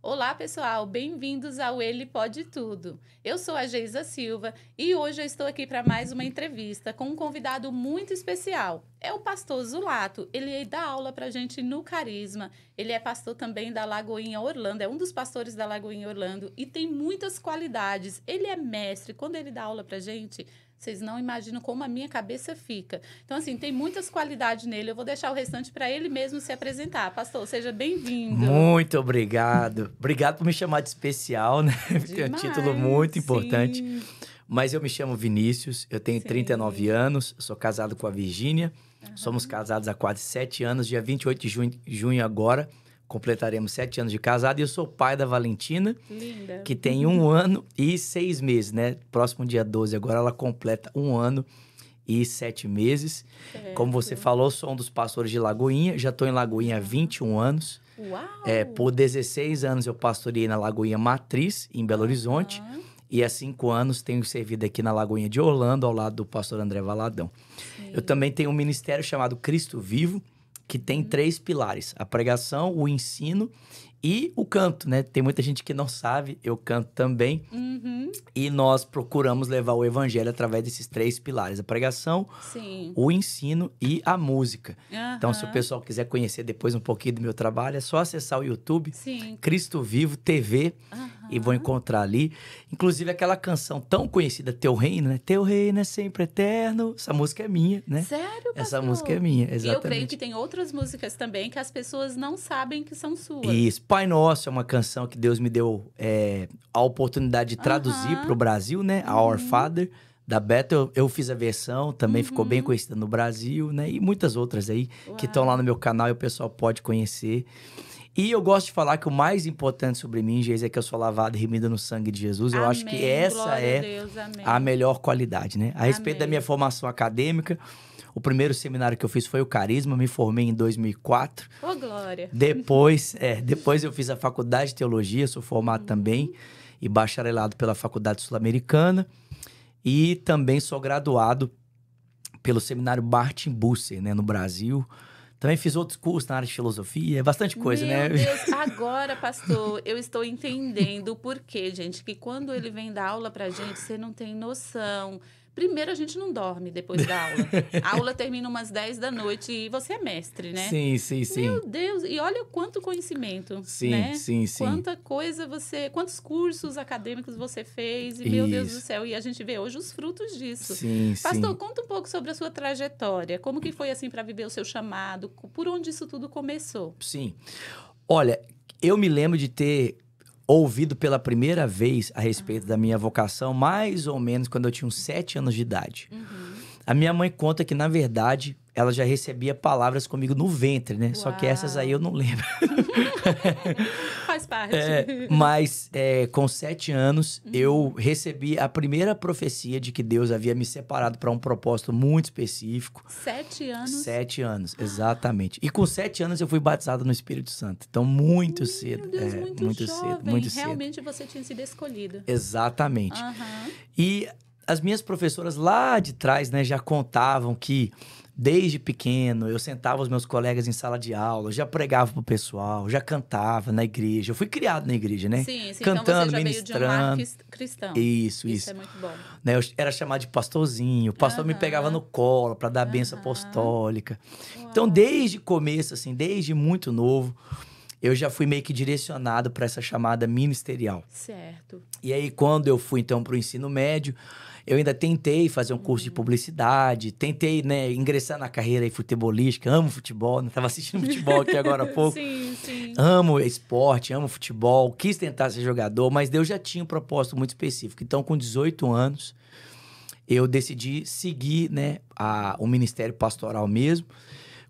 Olá, pessoal, bem-vindos ao Ele Pode Tudo. Eu sou a Geisa Silva e hoje eu estou aqui para mais uma entrevista com um convidado muito especial. É o pastor Zulato. Ele dá aula para a gente no Carisma. Ele é pastor também da Lagoinha Orlando, é um dos pastores da Lagoinha Orlando e tem muitas qualidades. Ele é mestre. Quando ele dá aula para a gente, vocês não imaginam como a minha cabeça fica. Então, assim, tem muitas qualidades nele. Eu vou deixar o restante para ele mesmo se apresentar. Pastor, seja bem-vindo. Muito obrigado. Obrigado por me chamar de especial, né? Porque é um título muito importante. Sim. Mas eu me chamo Vinícius, eu tenho 39 anos, sou casado com a Virgínia. Somos casados há quase 7 anos. Dia 28 de junho agora, completaremos 7 anos de casado. E eu sou pai da Valentina, Linda. que tem 1 ano e 6 meses, né? Próximo dia 12 agora ela completa 1 ano e 7 meses. Certo. Como você falou, sou um dos pastores de Lagoinha. Já estou em Lagoinha há 21 anos. Uau! Por 16 anos eu pastoreei na Lagoinha Matriz, em Belo Horizonte. E há 5 anos tenho servido aqui na Lagoinha de Orlando, ao lado do pastor André Valadão. Sim. Eu também tenho um ministério chamado Cristo Vivo, que tem 3 pilares: a pregação, o ensino e o canto, né? Tem muita gente que não sabe, eu canto também. E nós procuramos levar o evangelho através desses 3 pilares: a pregação, Sim. o ensino e a música. Então, se o pessoal quiser conhecer depois um pouquinho do meu trabalho, é só acessar o YouTube, Sim. Cristo Vivo TV, e vão encontrar ali. Inclusive, aquela canção tão conhecida, Teu Reino, né? Teu Reino é sempre eterno. Essa música é minha, né? Sério, pastor? Essa música é minha, E eu creio exatamente. que tem outras músicas também que as pessoas não sabem que são suas. Isso. Pai Nosso é uma canção que Deus me deu a oportunidade de traduzir para o Brasil, né? Our Father, da Bethel. Eu fiz a versão, também ficou bem conhecida no Brasil, né? E muitas outras aí que estão lá no meu canal e o pessoal pode conhecer. E eu gosto de falar que o mais importante sobre mim, Geis, é que eu sou lavado e remido no sangue de Jesus. Eu acho que essa Glória é a Deus, amém. a melhor qualidade, né? A respeito da Amém. minha formação acadêmica, o primeiro seminário que eu fiz foi o Carisma, me formei em 2004. Ô, glória. Depois eu fiz a faculdade de teologia, sou formado também e bacharelado pela Faculdade Sul-Americana. E também sou graduado pelo seminário Martin Bucer, né, no Brasil. Também fiz outros cursos na área de filosofia, bastante coisa, né? Meu Deus, agora, pastor, eu estou entendendo o porquê, gente, que quando ele vem dar aula pra gente, você não tem noção. Primeiro, a gente não dorme depois da aula. A aula termina umas 10 da noite e você é mestre, né? Sim, sim, sim. Meu Deus, e olha quanto conhecimento, Sim, né? sim, sim. Quanta coisa quantos cursos acadêmicos você fez, e meu Deus do Isso. céu, e a gente vê hoje os frutos disso. Sim, Pastor, sim. conta um pouco sobre a sua trajetória, como que foi assim para viver o seu chamado, por onde isso tudo começou? Sim. Olha, eu me lembro de ter ouvido pela primeira vez a respeito da minha vocação, mais ou menos quando eu tinha uns 7 anos de idade. A minha mãe conta que, na verdade, ela já recebia palavras comigo no ventre, né? Só que essas aí eu não lembro. Faz parte. Mas com 7 anos, eu recebi a primeira profecia de que Deus havia me separado para um propósito muito específico. 7 anos? 7 anos, exatamente. E com 7 anos eu fui batizado no Espírito Santo. Então, muito cedo. Meu Deus, muito jovem. cedo, muito cedo. Realmente você tinha sido escolhido. Exatamente. Aham. E as minhas professoras lá de trás, né, já contavam que desde pequeno eu sentava os meus colegas em sala de aula, já pregava pro pessoal, já cantava na igreja. Eu fui criado na igreja, né? Sim, sim. Cantando, Então você já veio de um lar ministrando. cristão. Isso. Isso é muito bom. Né, eu era chamado de pastorzinho. O pastor me pegava no colo para dar a bênção apostólica. Então, desde o começo, assim, desde muito novo, eu já fui meio que direcionado para essa chamada ministerial. Certo. E aí, quando eu fui, então, para o ensino médio, eu ainda tentei fazer um curso de publicidade, tentei, né, ingressar na carreira aí futebolística, amo futebol, né? Tava assistindo futebol aqui agora há pouco. Sim, sim. Amo esporte, amo futebol, quis tentar ser jogador, mas Deus já tinha um propósito muito específico. Então, com 18 anos, eu decidi seguir, né, o ministério pastoral mesmo.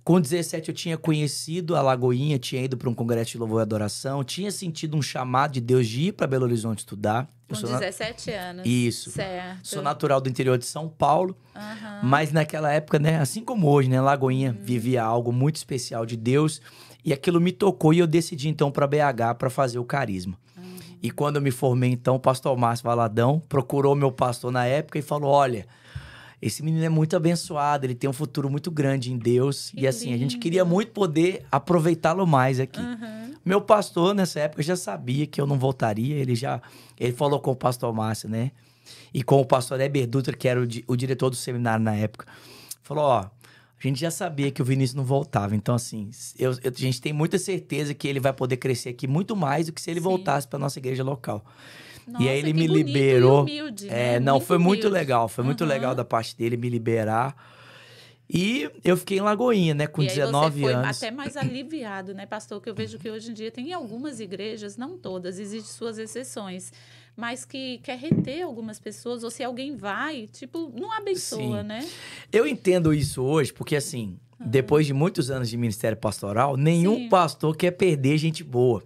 Com 17 eu tinha conhecido a Lagoinha, tinha ido para um congresso de louvor e adoração, tinha sentido um chamado de Deus de ir para Belo Horizonte estudar. Com 17 anos. Isso. Certo. Sou natural do interior de São Paulo, Aham. mas naquela época, né, assim como hoje, né, Lagoinha vivia algo muito especial de Deus e aquilo me tocou e eu decidi então para BH para fazer o Carisma. E quando eu me formei então, o pastor Márcio Valadão procurou meu pastor na época e falou: "Olha, esse menino é muito abençoado, ele tem um futuro muito grande em Deus. Que e assim, a gente lindo. queria muito poder aproveitá-lo mais aqui. Meu pastor, nessa época, já sabia que eu não voltaria. Ele falou com o pastor Márcio, né? E com o pastor Heber Dutra, que era o diretor do seminário na época. Falou, ó, a gente já sabia que o Vinícius não voltava. Então, assim, a gente tem muita certeza que ele vai poder crescer aqui muito mais do que se ele Sim. voltasse para nossa igreja local. Nossa, e aí ele que me bonito liberou. E humilde, né? Não, foi muito humilde. legal. Foi muito legal da parte dele me liberar. E eu fiquei em Lagoinha, né? Com E aí 19 você foi anos. até mais aliviado, né, pastor? Que eu vejo que hoje em dia tem algumas igrejas, não todas, existem suas exceções, mas que quer reter algumas pessoas, ou se alguém vai, tipo, não abençoa, Sim. né? Eu entendo isso hoje, porque assim, depois de muitos anos de ministério pastoral, nenhum Sim. pastor quer perder gente boa.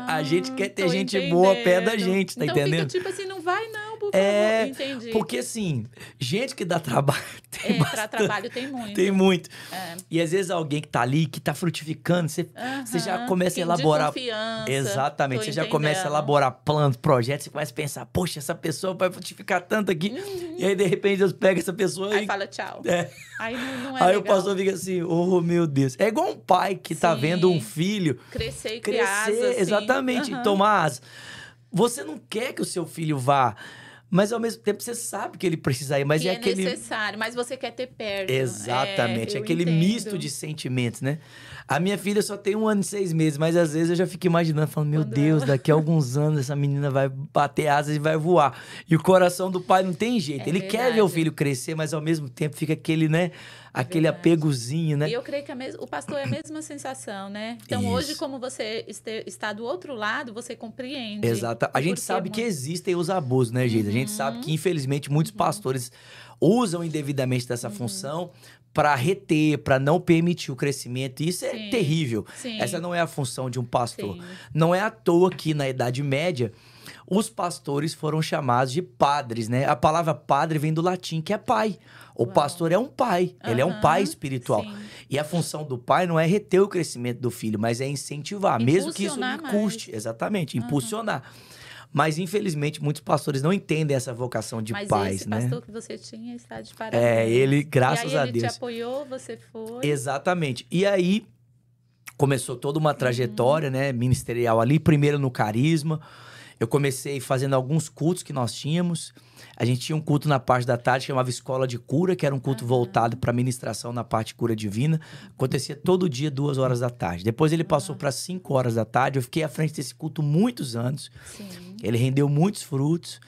A gente quer ter gente boa perto da gente, tá então entendendo? Fica tipo assim, não vai não, por favor. Entendi. Porque assim, gente que dá trabalho tem para trabalho tem muito. Tem muito. É. E às vezes alguém que tá ali, que tá frutificando, você já começa a elaborar... De confiança. Exatamente. Você já começa a elaborar planos, projetos, você começa a pensar, poxa, essa pessoa vai frutificar tanto aqui. E aí, de repente, Deus pega essa pessoa Aí e... fala tchau. Aí não é Aí legal. o pastor fica assim, oh meu Deus. É igual um pai que tá vendo um filho crescer e criar asas, assim. exatamente. Tomás, você não quer que o seu filho vá, mas ao mesmo tempo você sabe que ele precisa ir, mas que é é aquele... necessário, mas você quer ter perto. Exatamente, eu aquele entendo. misto de sentimentos, né? A minha filha só tem 1 ano e 6 meses, mas às vezes eu já fico imaginando, falando, meu Deus, daqui a alguns anos essa menina vai bater asas e vai voar. E o coração do pai não tem jeito. Ele quer ver o filho crescer, mas ao mesmo tempo fica aquele, né? Aquele apegozinho, né? E eu creio que o pastor é a mesma sensação, né? Então, hoje, como você está do outro lado, você compreende. Exato. A gente sabe que existem os abusos, né, Geisa? A gente sabe que, infelizmente, muitos pastores usam indevidamente dessa função para reter, para não permitir o crescimento. E isso é terrível. Sim. Essa não é a função de um pastor. Sim. Não é à toa que, na Idade Média, os pastores foram chamados de padres, né? A palavra padre vem do latim, que é pai. O pastor é um pai, ele é um pai espiritual. Sim. E a função do pai não é reter o crescimento do filho, mas é incentivar, mesmo que isso lhe custe. Exatamente, impulsionar. Mas, infelizmente, muitos pastores não entendem essa vocação de pais, Mas esse né? pastor que você tinha está de parabéns. Ele, graças a Deus. E aí ele te apoiou, você foi. Exatamente. E aí, começou toda uma trajetória, né, ministerial ali, primeiro no Carisma. Eu comecei fazendo alguns cultos que nós tínhamos. A gente tinha um culto na parte da tarde que chamava Escola de Cura, que era um culto voltado para ministração na parte de cura divina. Acontecia todo dia, 2 horas da tarde. Depois ele passou para 5 horas da tarde. Eu fiquei à frente desse culto muitos anos. Sim. Ele rendeu muitos frutos.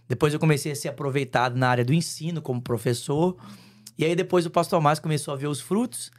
Depois eu comecei a ser aproveitado na área do ensino como professor. E aí depois o pastor Márcio começou a ver os frutos.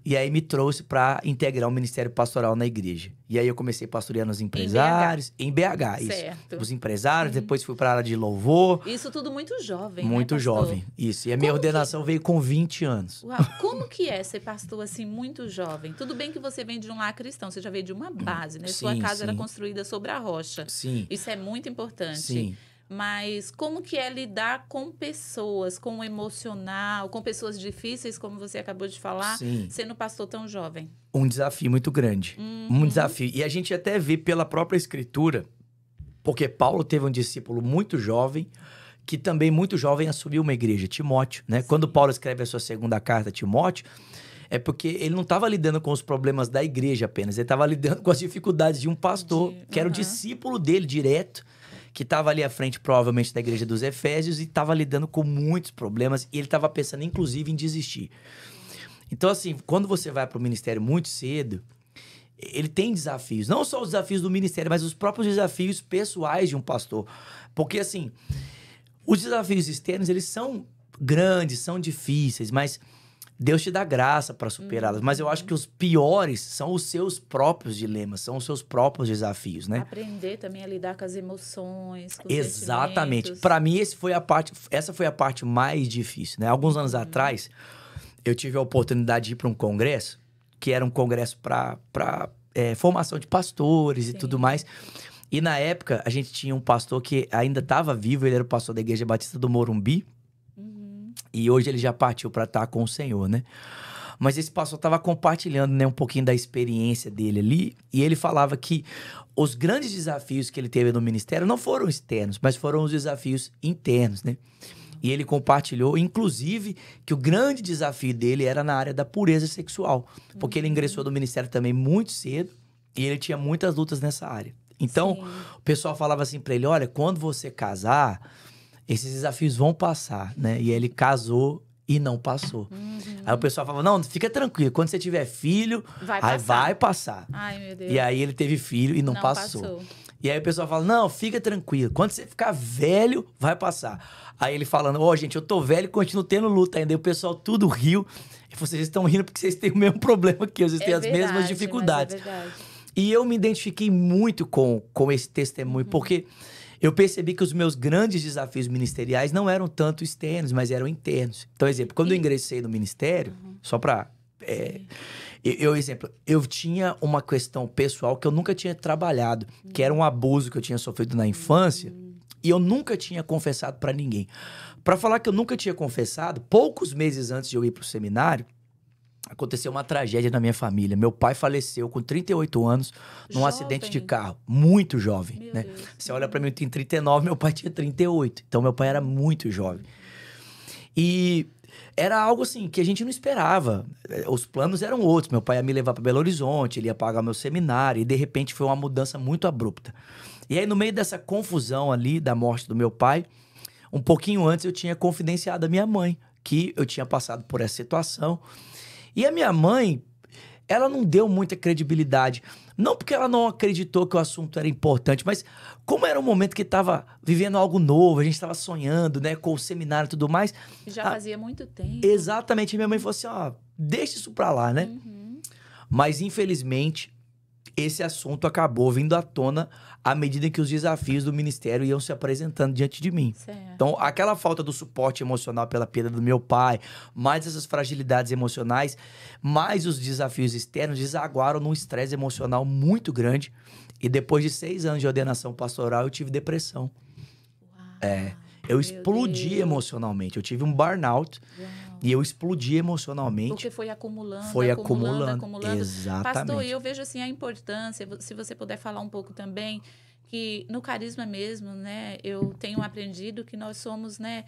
E aí me trouxe para integrar o ministério pastoral na igreja. E aí eu comecei pastoreando os empresários. Em BH, isso. Certo. Os empresários, depois fui para a área de louvor. Isso tudo muito jovem, Muito né, pastor? jovem, isso. E a minha ordenação veio com 20 anos. Uau, como que é ser pastor assim, muito jovem? Tudo bem que você vem de um lar cristão, você já veio de uma base, né? Sua casa era construída sobre a rocha. Sim. Isso é muito importante. Sim. Mas como que é lidar com pessoas, com o emocional, com pessoas difíceis, como você acabou de falar, sendo pastor tão jovem? Um desafio muito grande. Um desafio. E a gente até vê pela própria escritura, porque Paulo teve um discípulo muito jovem, que também muito jovem assumiu uma igreja, Timóteo, né? Quando Paulo escreve a sua segunda carta a Timóteo, é porque ele não estava lidando com os problemas da igreja apenas, ele estava lidando com as dificuldades de um pastor, que era o discípulo dele direto, que estava ali à frente, provavelmente, da igreja dos Efésios e estava lidando com muitos problemas e ele estava pensando, inclusive, em desistir. Então, assim, quando você vai para o ministério muito cedo, ele tem desafios. Não só os desafios do ministério, mas os próprios desafios pessoais de um pastor. Porque, assim, os desafios externos, eles são grandes, são difíceis, mas Deus te dá graça para superá-las. Mas eu acho que os piores são os seus próprios dilemas, são os seus próprios desafios, né? Aprender também a lidar com as emoções, com Exatamente. Para mim, essa foi a parte mais difícil, né? Alguns anos atrás, eu tive a oportunidade de ir para um congresso, que era um congresso para formação de pastores e tudo mais. E na época, a gente tinha um pastor que ainda estava vivo, ele era o pastor da Igreja Batista do Morumbi. E hoje ele já partiu para estar com o Senhor, né? Mas esse pastor estava compartilhando, né, um pouquinho da experiência dele ali. E ele falava que os grandes desafios que ele teve no ministério não foram externos, mas foram os desafios internos, né? E ele compartilhou, inclusive, que o grande desafio dele era na área da pureza sexual. Porque ele ingressou no ministério também muito cedo e ele tinha muitas lutas nessa área. Então, o pessoal falava assim pra ele, olha, quando você casar, esses desafios vão passar, né? E ele casou e não passou. Aí o pessoal falava, não, fica tranquilo, quando você tiver filho, vai passar. Ai, meu Deus. E aí ele teve filho e não passou. E aí o pessoal fala, não, fica tranquilo, quando você ficar velho, vai passar. Aí ele falando, gente, eu tô velho e continuo tendo luta ainda. Aí o pessoal tudo riu. E vocês estão rindo porque vocês têm o mesmo problema que eu, vocês têm as mesmas dificuldades. Mas é verdade. E eu me identifiquei muito com esse testemunho, porque eu percebi que os meus grandes desafios ministeriais não eram tanto externos, mas eram internos. Então, exemplo, quando eu ingressei no ministério, só pra... eu tinha uma questão pessoal que eu nunca tinha trabalhado, que era um abuso que eu tinha sofrido na infância, e eu nunca tinha confessado pra ninguém. Pra falar que eu nunca tinha confessado, poucos meses antes de eu ir pro seminário, aconteceu uma tragédia na minha família. Meu pai faleceu com 38 anos num acidente de carro. Muito jovem, né? Você olha pra mim, eu tenho 39, meu pai tinha 38. Então, meu pai era muito jovem. E era algo assim que a gente não esperava. Os planos eram outros. Meu pai ia me levar para Belo Horizonte, ele ia pagar meu seminário. E, de repente, foi uma mudança muito abrupta. E aí, no meio dessa confusão ali da morte do meu pai, um pouquinho antes eu tinha confidenciado a minha mãe que eu tinha passado por essa situação. E a minha mãe, ela não deu muita credibilidade. Não porque ela não acreditou que o assunto era importante, mas como era um momento que estava vivendo algo novo, a gente estava sonhando, né, com o seminário e tudo mais. Já fazia muito tempo. Exatamente. Minha mãe falou assim, deixa isso pra lá, né? Mas, infelizmente, esse assunto acabou vindo à tona à medida que os desafios do ministério iam se apresentando diante de mim. Certo. Então, aquela falta do suporte emocional pela perda do meu pai, mais essas fragilidades emocionais, mais os desafios externos, desaguaram num estresse emocional muito grande. E depois de 6 anos de ordenação pastoral, eu tive depressão. Uau, eu explodi emocionalmente. Eu tive um burnout. E eu explodi emocionalmente. Porque foi acumulando, acumulando. Exatamente. Pastor, eu vejo assim a importância, se você puder falar um pouco também, que no carisma mesmo, né, eu tenho aprendido que nós somos, né,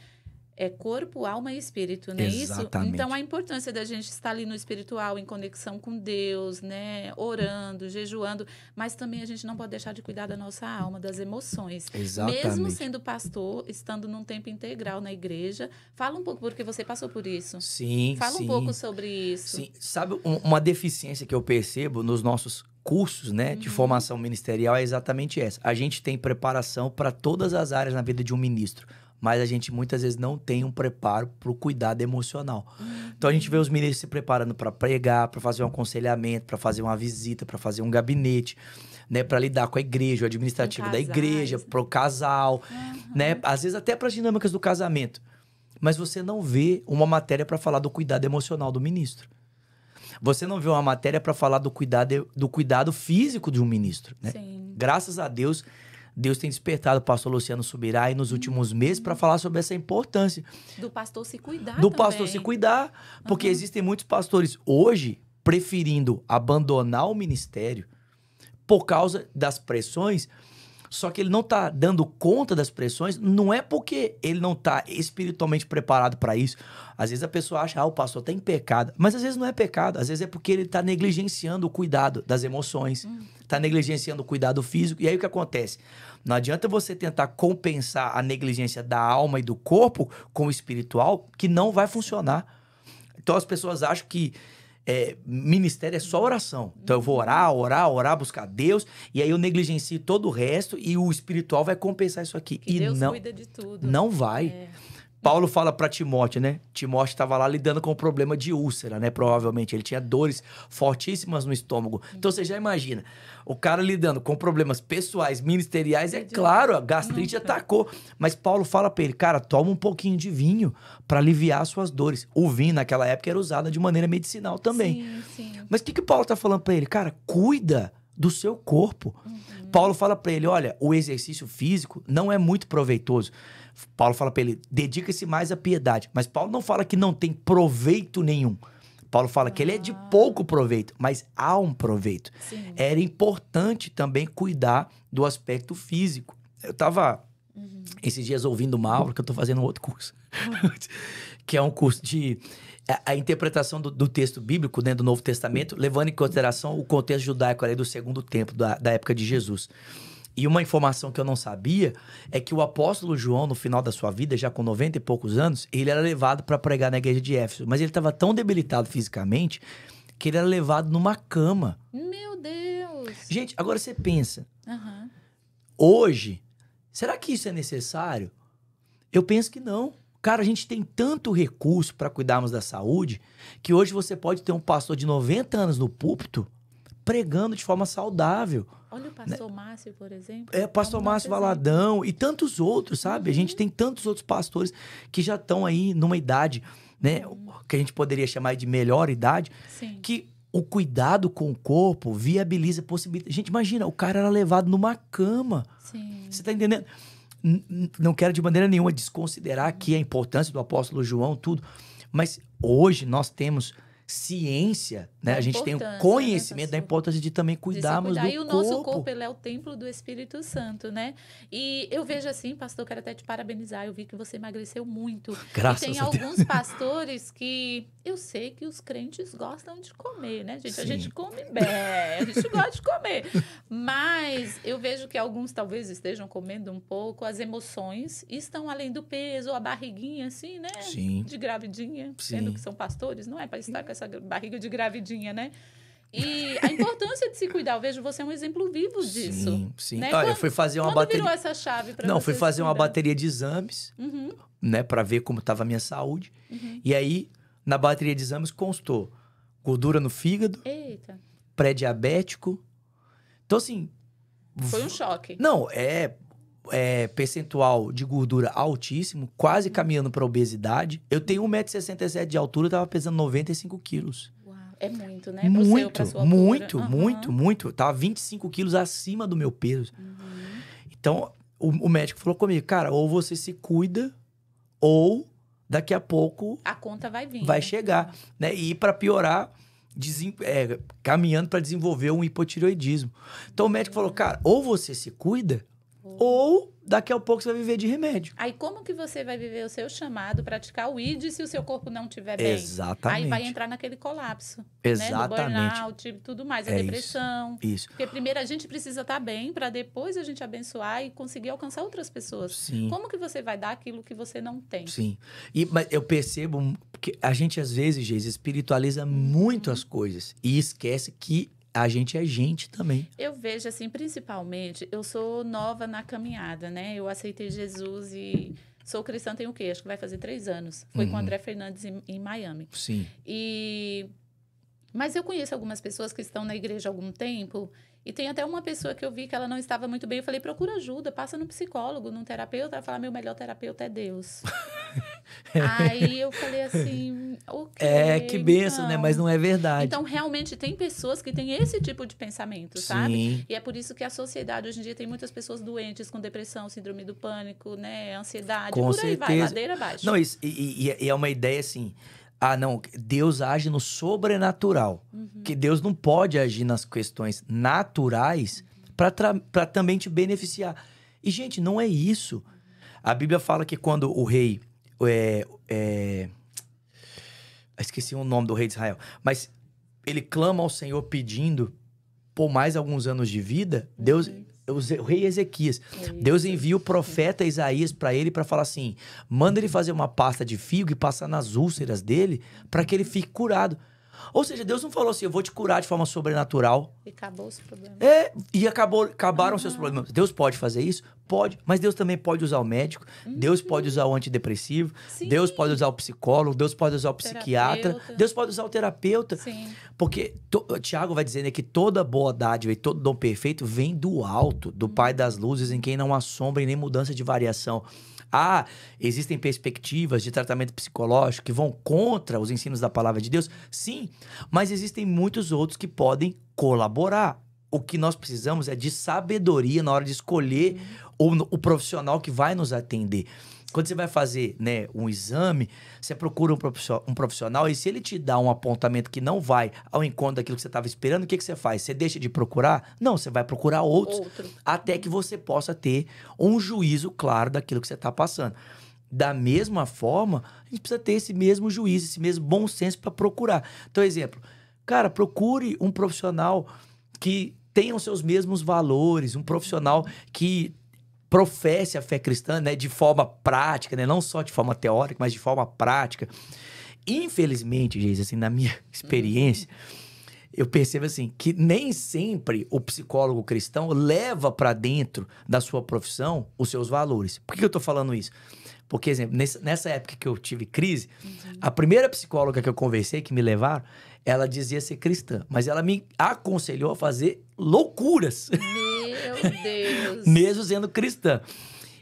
corpo, alma e espírito, né? Exatamente. Isso? Então, a importância da gente estar ali no espiritual, em conexão com Deus, né? Orando, jejuando, mas também a gente não pode deixar de cuidar da nossa alma, das emoções. Exatamente. Mesmo sendo pastor, estando num tempo integral na igreja, fala um pouco, porque você passou por isso. Sim, Fala um pouco sobre isso. Sim, sabe uma deficiência que eu percebo nos nossos cursos, né, de formação ministerial é exatamente essa. A gente tem preparação para todas as áreas na vida de um ministro, mas a gente muitas vezes não tem um preparo para o cuidado emocional. Então a gente vê os ministros se preparando para pregar, para fazer um aconselhamento, para fazer uma visita, para fazer um gabinete, né, para lidar com a igreja, o administrativo da igreja, para o casal, né, às vezes até para as dinâmicas do casamento. Mas você não vê uma matéria para falar do cuidado emocional do ministro. Você não vê uma matéria para falar do cuidado físico de um ministro, né? Sim. Graças a Deus, Deus tem despertado o pastor Luciano Subirá nos últimos meses para falar sobre essa importância. Do pastor se cuidar Do também. pastor se cuidar. Porque existem muitos pastores hoje preferindo abandonar o ministério por causa das pressões. Só que ele não tá dando conta das pressões, não é porque ele não tá espiritualmente preparado para isso. Às vezes a pessoa acha, o pastor tá em pecado. Mas às vezes não é pecado, às vezes é porque ele tá negligenciando o cuidado das emoções, tá negligenciando o cuidado físico. E aí o que acontece? Não adianta você tentar compensar a negligência da alma e do corpo com o espiritual, que não vai funcionar. Então as pessoas acham que ministério é só oração. Então eu vou orar, buscar Deus, e aí eu negligencio todo o resto e o espiritual vai compensar isso aqui. Que e Deus não, cuida de tudo. não vai. Paulo fala para Timóteo, né? Timóteo estava lá lidando com um problema de úlcera, né? Provavelmente. Ele tinha dores fortíssimas no estômago. Então você já imagina, o cara lidando com problemas pessoais, ministeriais, é claro, a gastrite atacou. Mas Paulo fala para ele, cara, toma um pouquinho de vinho para aliviar as suas dores. O vinho naquela época era usado de maneira medicinal também. Sim. Mas o que Paulo tá falando para ele? Cara, cuida do seu corpo. Paulo fala para ele, olha, o exercício físico não é muito proveitoso. Paulo fala para ele, dedica-se mais à piedade. Mas Paulo não fala que não tem proveito nenhum. Paulo fala que ele é de pouco proveito, mas há um proveito. Sim. Era importante também cuidar do aspecto físico. Eu tava Esses dias ouvindo uma aula, que eu tô fazendo um outro curso. Que é um curso de... A interpretação do texto bíblico dentro do Novo Testamento, levando em consideração o contexto judaico ali do segundo tempo, da época de Jesus. E uma informação que eu não sabia é que o apóstolo João, no final da sua vida, já com 90 e poucos anos, ele era levado para pregar na igreja de Éfeso. Mas ele estava tão debilitado fisicamente que ele era levado numa cama. Meu Deus! Gente, agora você pensa. Uhum. Hoje, será que isso é necessário? Eu penso que não. Cara, a gente tem tanto recurso para cuidarmos da saúde que hoje você pode ter um pastor de 90 anos no púlpito pregando de forma saudável. Olha o pastor Márcio, por exemplo. Pastor Márcio Valadão e tantos outros, sabe? A gente tem tantos outros pastores que já estão aí numa idade, né? Que a gente poderia chamar de melhor idade. Sim. Que o cuidado com o corpo viabiliza possibilidades. Gente, imagina, o cara era levado numa cama. Sim. Você tá entendendo? Não quero de maneira nenhuma desconsiderar aqui a importância do apóstolo João, tudo. Mas hoje nós temos ciência, né? A gente tem o conhecimento da importância de também cuidarmos do corpo. E o nosso corpo, ele é o templo do Espírito Santo, né? E eu vejo assim, pastor, quero até te parabenizar, eu vi que você emagreceu muito. Graças a Deus. E tem alguns pastores que eu sei que os crentes gostam de comer, né, gente? Sim. A gente come bem, a gente gosta de comer. Mas eu vejo que alguns talvez estejam comendo um pouco, as emoções estão além do peso, ou a barriguinha assim, né? Sim. De gravidinha, Sim. sendo que são pastores, não é para estar com essa barriga de gravidinha, né? E a importância de se cuidar, eu vejo você um exemplo vivo disso. Sim, sim. Né? Olha, eu fui fazer uma bateria... virou essa chave para você? Não, fui fazer uma bateria de exames, né, para ver como estava a minha saúde. E aí, na bateria de exames constou gordura no fígado, eita, pré-diabético. Então, assim... Foi um choque. Não, é percentual de gordura altíssimo, quase caminhando para obesidade. Eu tenho 1,67 m de altura, eu tava pesando 95 quilos. Uau, é muito, né? Muito. Eu tava 25 quilos acima do meu peso. Então, o médico falou comigo, cara, ou você se cuida, ou daqui a pouco... a conta vai vir. Vai chegar, né? E para piorar, caminhando para desenvolver um hipotireoidismo. Então, o médico falou, cara, ou você se cuida, ou daqui a pouco você vai viver de remédio. Aí como que você vai viver o seu chamado, praticar o ID se o seu corpo não estiver bem? Exatamente. Aí vai entrar naquele colapso. Exatamente. Né? Do burnout e tudo mais, a depressão. Isso. Porque primeiro a gente precisa estar bem para depois a gente abençoar e conseguir alcançar outras pessoas. Sim. Como que você vai dar aquilo que você não tem? Sim. Mas eu percebo que a gente às vezes, Geis, espiritualiza muito as coisas e esquece que a gente é gente também. Eu vejo assim, principalmente, eu sou nova na caminhada, né? Eu aceitei Jesus e sou cristã tem o quê? Acho que vai fazer 3 anos. Foi com o André Fernandes em Miami. Sim. Mas eu conheço algumas pessoas que estão na igreja há algum tempo e tem até uma pessoa que eu vi que ela não estava muito bem. Eu falei, procura ajuda, passa no psicólogo, num terapeuta. Ela fala, meu melhor terapeuta é Deus. Aí eu falei assim, ok. Que benção, então, né? Mas não é verdade. Então, realmente, tem pessoas que têm esse tipo de pensamento, sabe? E é por isso que a sociedade, hoje em dia, tem muitas pessoas doentes com depressão, síndrome do pânico, né? Ansiedade, com por certeza. Aí vai, ladeira abaixo. Não, e é uma ideia assim... não, Deus age no sobrenatural. Que Deus não pode agir nas questões naturais para também te beneficiar. E, gente, não é isso. A Bíblia fala que quando o rei... esqueci o nome do rei de Israel. Mas ele clama ao Senhor pedindo por mais alguns anos de vida. Deus... O rei Ezequias. Deus envia o profeta Isaías para ele para falar assim, manda ele fazer uma pasta de figo e passar nas úlceras dele para que ele fique curado. Ou seja, Deus não falou assim, eu vou te curar de forma sobrenatural. E acabou os problemas. E acabaram seus problemas. Deus pode fazer isso? Pode. Mas Deus também pode usar o médico. Deus pode usar o antidepressivo. Sim. Deus pode usar o psicólogo. Deus pode usar o psiquiatra. Deus pode usar o terapeuta. Sim. Porque Tiago vai dizer, né, que toda boa dádiva e todo dom perfeito vem do alto, do Pai das luzes, em quem não há sombra e nem mudança de variação. Existem perspectivas de tratamento psicológico que vão contra os ensinos da palavra de Deus? Sim, mas existem muitos outros que podem colaborar. O que nós precisamos é de sabedoria na hora de escolher o profissional que vai nos atender. Quando você vai fazer, né, um exame, você procura um profissional e se ele te dá um apontamento que não vai ao encontro daquilo que você estava esperando, o que você faz? Você deixa de procurar? Não, você vai procurar outro. Até que você possa ter um juízo claro daquilo que você está passando. Da mesma forma, a gente precisa ter esse mesmo juízo, esse mesmo bom senso para procurar. Então, exemplo, cara, procure um profissional que tenha os seus mesmos valores, um profissional que professe a fé cristã, né, de forma prática, né, não só de forma teórica, mas de forma prática. Infelizmente, gente, assim, na minha experiência, eu percebo assim que nem sempre o psicólogo cristão leva para dentro da sua profissão os seus valores. Por que eu tô falando isso? Porque, exemplo, nessa época que eu tive crise, a primeira psicóloga que eu conversei, que me levaram, ela dizia ser cristã, mas ela me aconselhou a fazer loucuras. Meu Deus! Mesmo sendo cristã.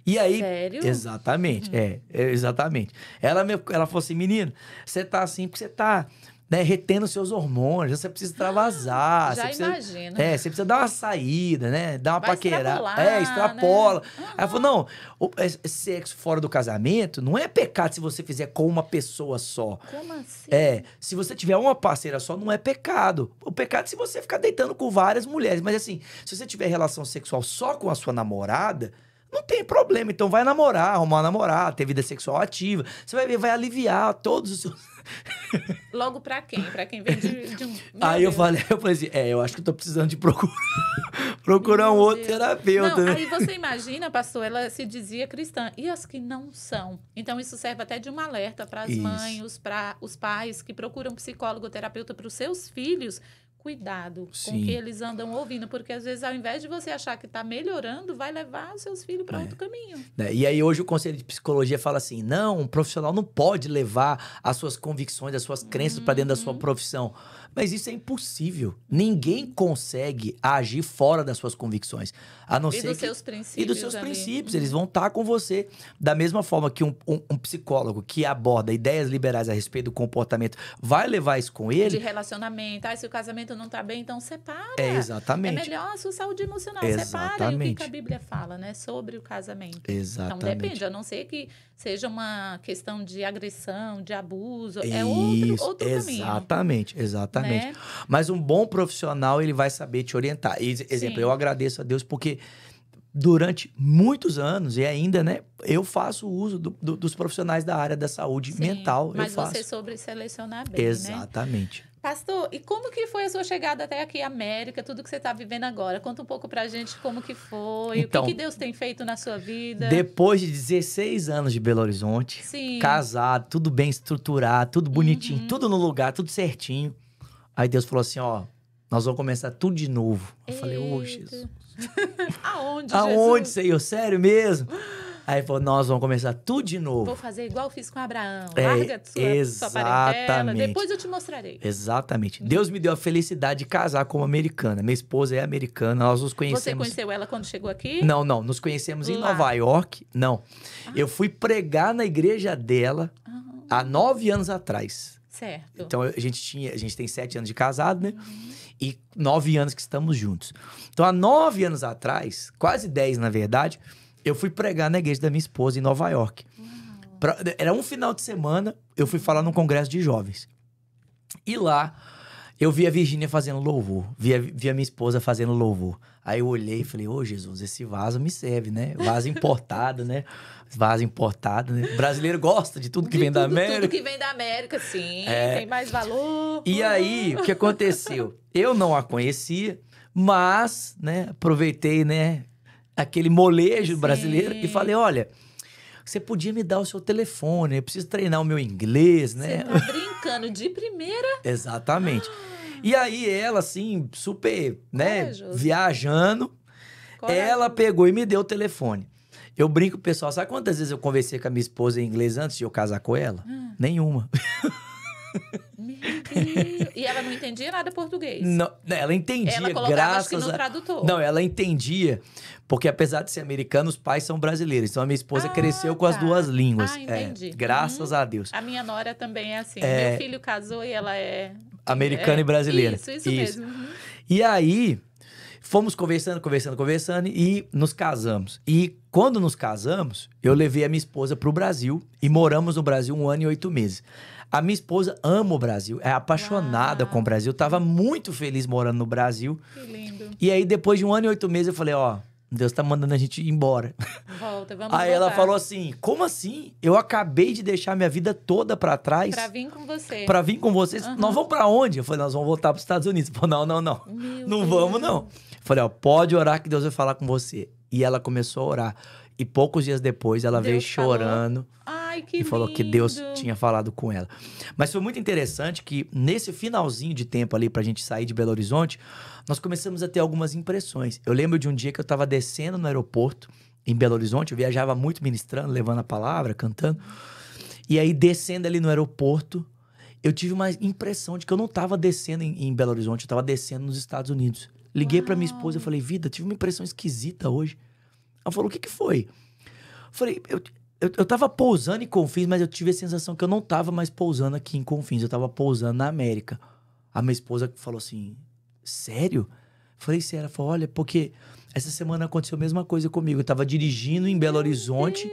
E aí... Sério? Exatamente, exatamente. Ela falou assim, menino, você tá assim porque você tá... né, retendo seus hormônios, você precisa extravasar. Já você imagino. Precisa, você precisa dar uma saída, né? Dar uma paquerada. Extrapola. Né? Aí ela falou, não, sexo fora do casamento não é pecado se você fizer com uma pessoa só. Como assim? Se você tiver uma parceira só, não é pecado. O pecado é se você ficar deitando com várias mulheres. Mas assim, se você tiver relação sexual só com a sua namorada, não tem problema. Então vai namorar, arrumar uma namorada, ter vida sexual ativa. Você vai ver, vai aliviar todos os seus... Logo pra quem? Pra quem vem de um... Aí eu falei assim, eu acho que eu tô precisando de procurar um outro terapeuta. Não, né? aí você imagina, pastor, ela se dizia cristã. E as que não são? Então isso serve até de um alerta para as mães, para os pais que procuram psicólogo, terapeuta para os seus filhos. Cuidado com o que eles andam ouvindo, porque às vezes ao invés de você achar que está melhorando, vai levar os seus filhos para outro caminho. E aí hoje o Conselho de Psicologia fala assim, não, um profissional não pode levar as suas convicções, as suas crenças para dentro da sua profissão. Mas isso é impossível. Ninguém consegue agir fora das suas convicções. A não ser dos seus princípios. E dos seus princípios. Eles vão estar com você. Da mesma forma que um psicólogo que aborda ideias liberais a respeito do comportamento vai levar isso com ele. De relacionamento. Se o casamento não está bem, então separa. Exatamente. É melhor a sua saúde emocional. Exatamente. Separa. E o que a Bíblia fala, né? Sobre o casamento. Exatamente. Então depende. A não ser que seja uma questão de agressão, de abuso. É outro caminho. Exatamente. Né? Mas um bom profissional, ele vai saber te orientar. Exemplo, eu agradeço a Deus porque durante muitos anos, e ainda, né, eu faço uso dos profissionais da área da saúde mental. Mas você soube selecionar bem, Exatamente. Né? Pastor, e como que foi a sua chegada até aqui, América, tudo que você está vivendo agora? Conta um pouco pra gente como que foi, então, o que Deus tem feito na sua vida. Depois de 16 anos de Belo Horizonte, casado, tudo bem estruturado, tudo bonitinho, tudo no lugar, tudo certinho. Aí Deus falou assim, nós vamos começar tudo de novo. Eu falei, Jesus. Aonde, Senhor? Sério mesmo? Aí falou, nós vamos começar tudo de novo. Vou fazer igual eu fiz com Abraão. Larga sua parentela, depois eu te mostrarei. Exatamente. Deus me deu a felicidade de casar com uma americana. Minha esposa é americana, nós nos conhecemos... Você conheceu ela quando chegou aqui? Não, nos conhecemos em Nova York. Não. Eu fui pregar na igreja dela há 9 anos atrás. Certo. Então, a gente tem 7 anos de casado, né? E 9 anos que estamos juntos. Então, há 9 anos atrás, quase 10 na verdade, eu fui pregar na igreja da minha esposa em Nova York. Era um final de semana, eu fui falar num congresso de jovens. E lá, eu vi a Virgínia fazendo louvor. Vi a minha esposa fazendo louvor. Aí eu olhei e falei, Jesus, esse vaso me serve, né? Vaso importado, né? Vaso importado, né? O brasileiro gosta de tudo que vem da América. Tudo que vem da América, sim. Tem mais valor. E aí, o que aconteceu? Eu não a conhecia, mas, né, aproveitei, né, aquele molejo brasileiro e falei, olha, você podia me dar o seu telefone, eu preciso treinar o meu inglês, né? Você tá brincando de primeira? Exatamente. E aí ela, assim, super, né, viajando, ela pegou e me deu o telefone. Eu brinco, pessoal, sabe quantas vezes eu conversei com a minha esposa em inglês antes de eu casar com ela? Nenhuma. Meu Deus. E ela não entendia nada português? Não, ela entendia, ela colocava, acho que no tradutor. Não, ela entendia, porque apesar de ser americana, os pais são brasileiros. Então, a minha esposa cresceu com as duas línguas. Entendi. Graças a Deus. A minha nora também é assim. Meu filho casou e ela é... Americana e brasileira. Isso mesmo. E aí, Fomos conversando e nos casamos. E quando nos casamos, eu levei a minha esposa pro Brasil e moramos no Brasil 1 ano e 8 meses. A minha esposa ama o Brasil, é apaixonada com o Brasil. Tava muito feliz morando no Brasil. Que lindo. E aí, depois de 1 ano e 8 meses, eu falei, ó, Deus tá mandando a gente ir embora. Volta, vamos Aí voltar. ela falou assim, como assim? Eu acabei de deixar minha vida toda pra trás. Pra vir com você. Pra vir com vocês. Nós vamos pra onde? Eu falei, nós vamos voltar pros Estados Unidos. Falei, não. Meu Não Deus. vamos, não. Falei, ó, pode orar que Deus vai falar com você. E ela começou a orar. E poucos dias depois, ela veio chorando. Ai, que E falou lindo. que Deus tinha falado com ela. Mas foi muito interessante que nesse finalzinho de tempo ali pra gente sair de Belo Horizonte, nós começamos a ter algumas impressões. Eu lembro de um dia que eu tava descendo no aeroporto em Belo Horizonte, eu viajava muito ministrando, levando a palavra, cantando. E aí, descendo ali no aeroporto, eu tive uma impressão de que eu não tava descendo em Belo Horizonte, eu tava descendo nos Estados Unidos. Liguei pra minha esposa e falei, vida, tive uma impressão esquisita hoje. Ela falou, o que foi? Eu falei, eu tava pousando em Confins, mas eu tive a sensação que eu não tava mais pousando aqui em Confins, eu tava pousando na América. A minha esposa falou assim, sério? Eu falei, sério. Ela falou, olha, porque essa semana aconteceu a mesma coisa comigo. Eu tava dirigindo em Belo Horizonte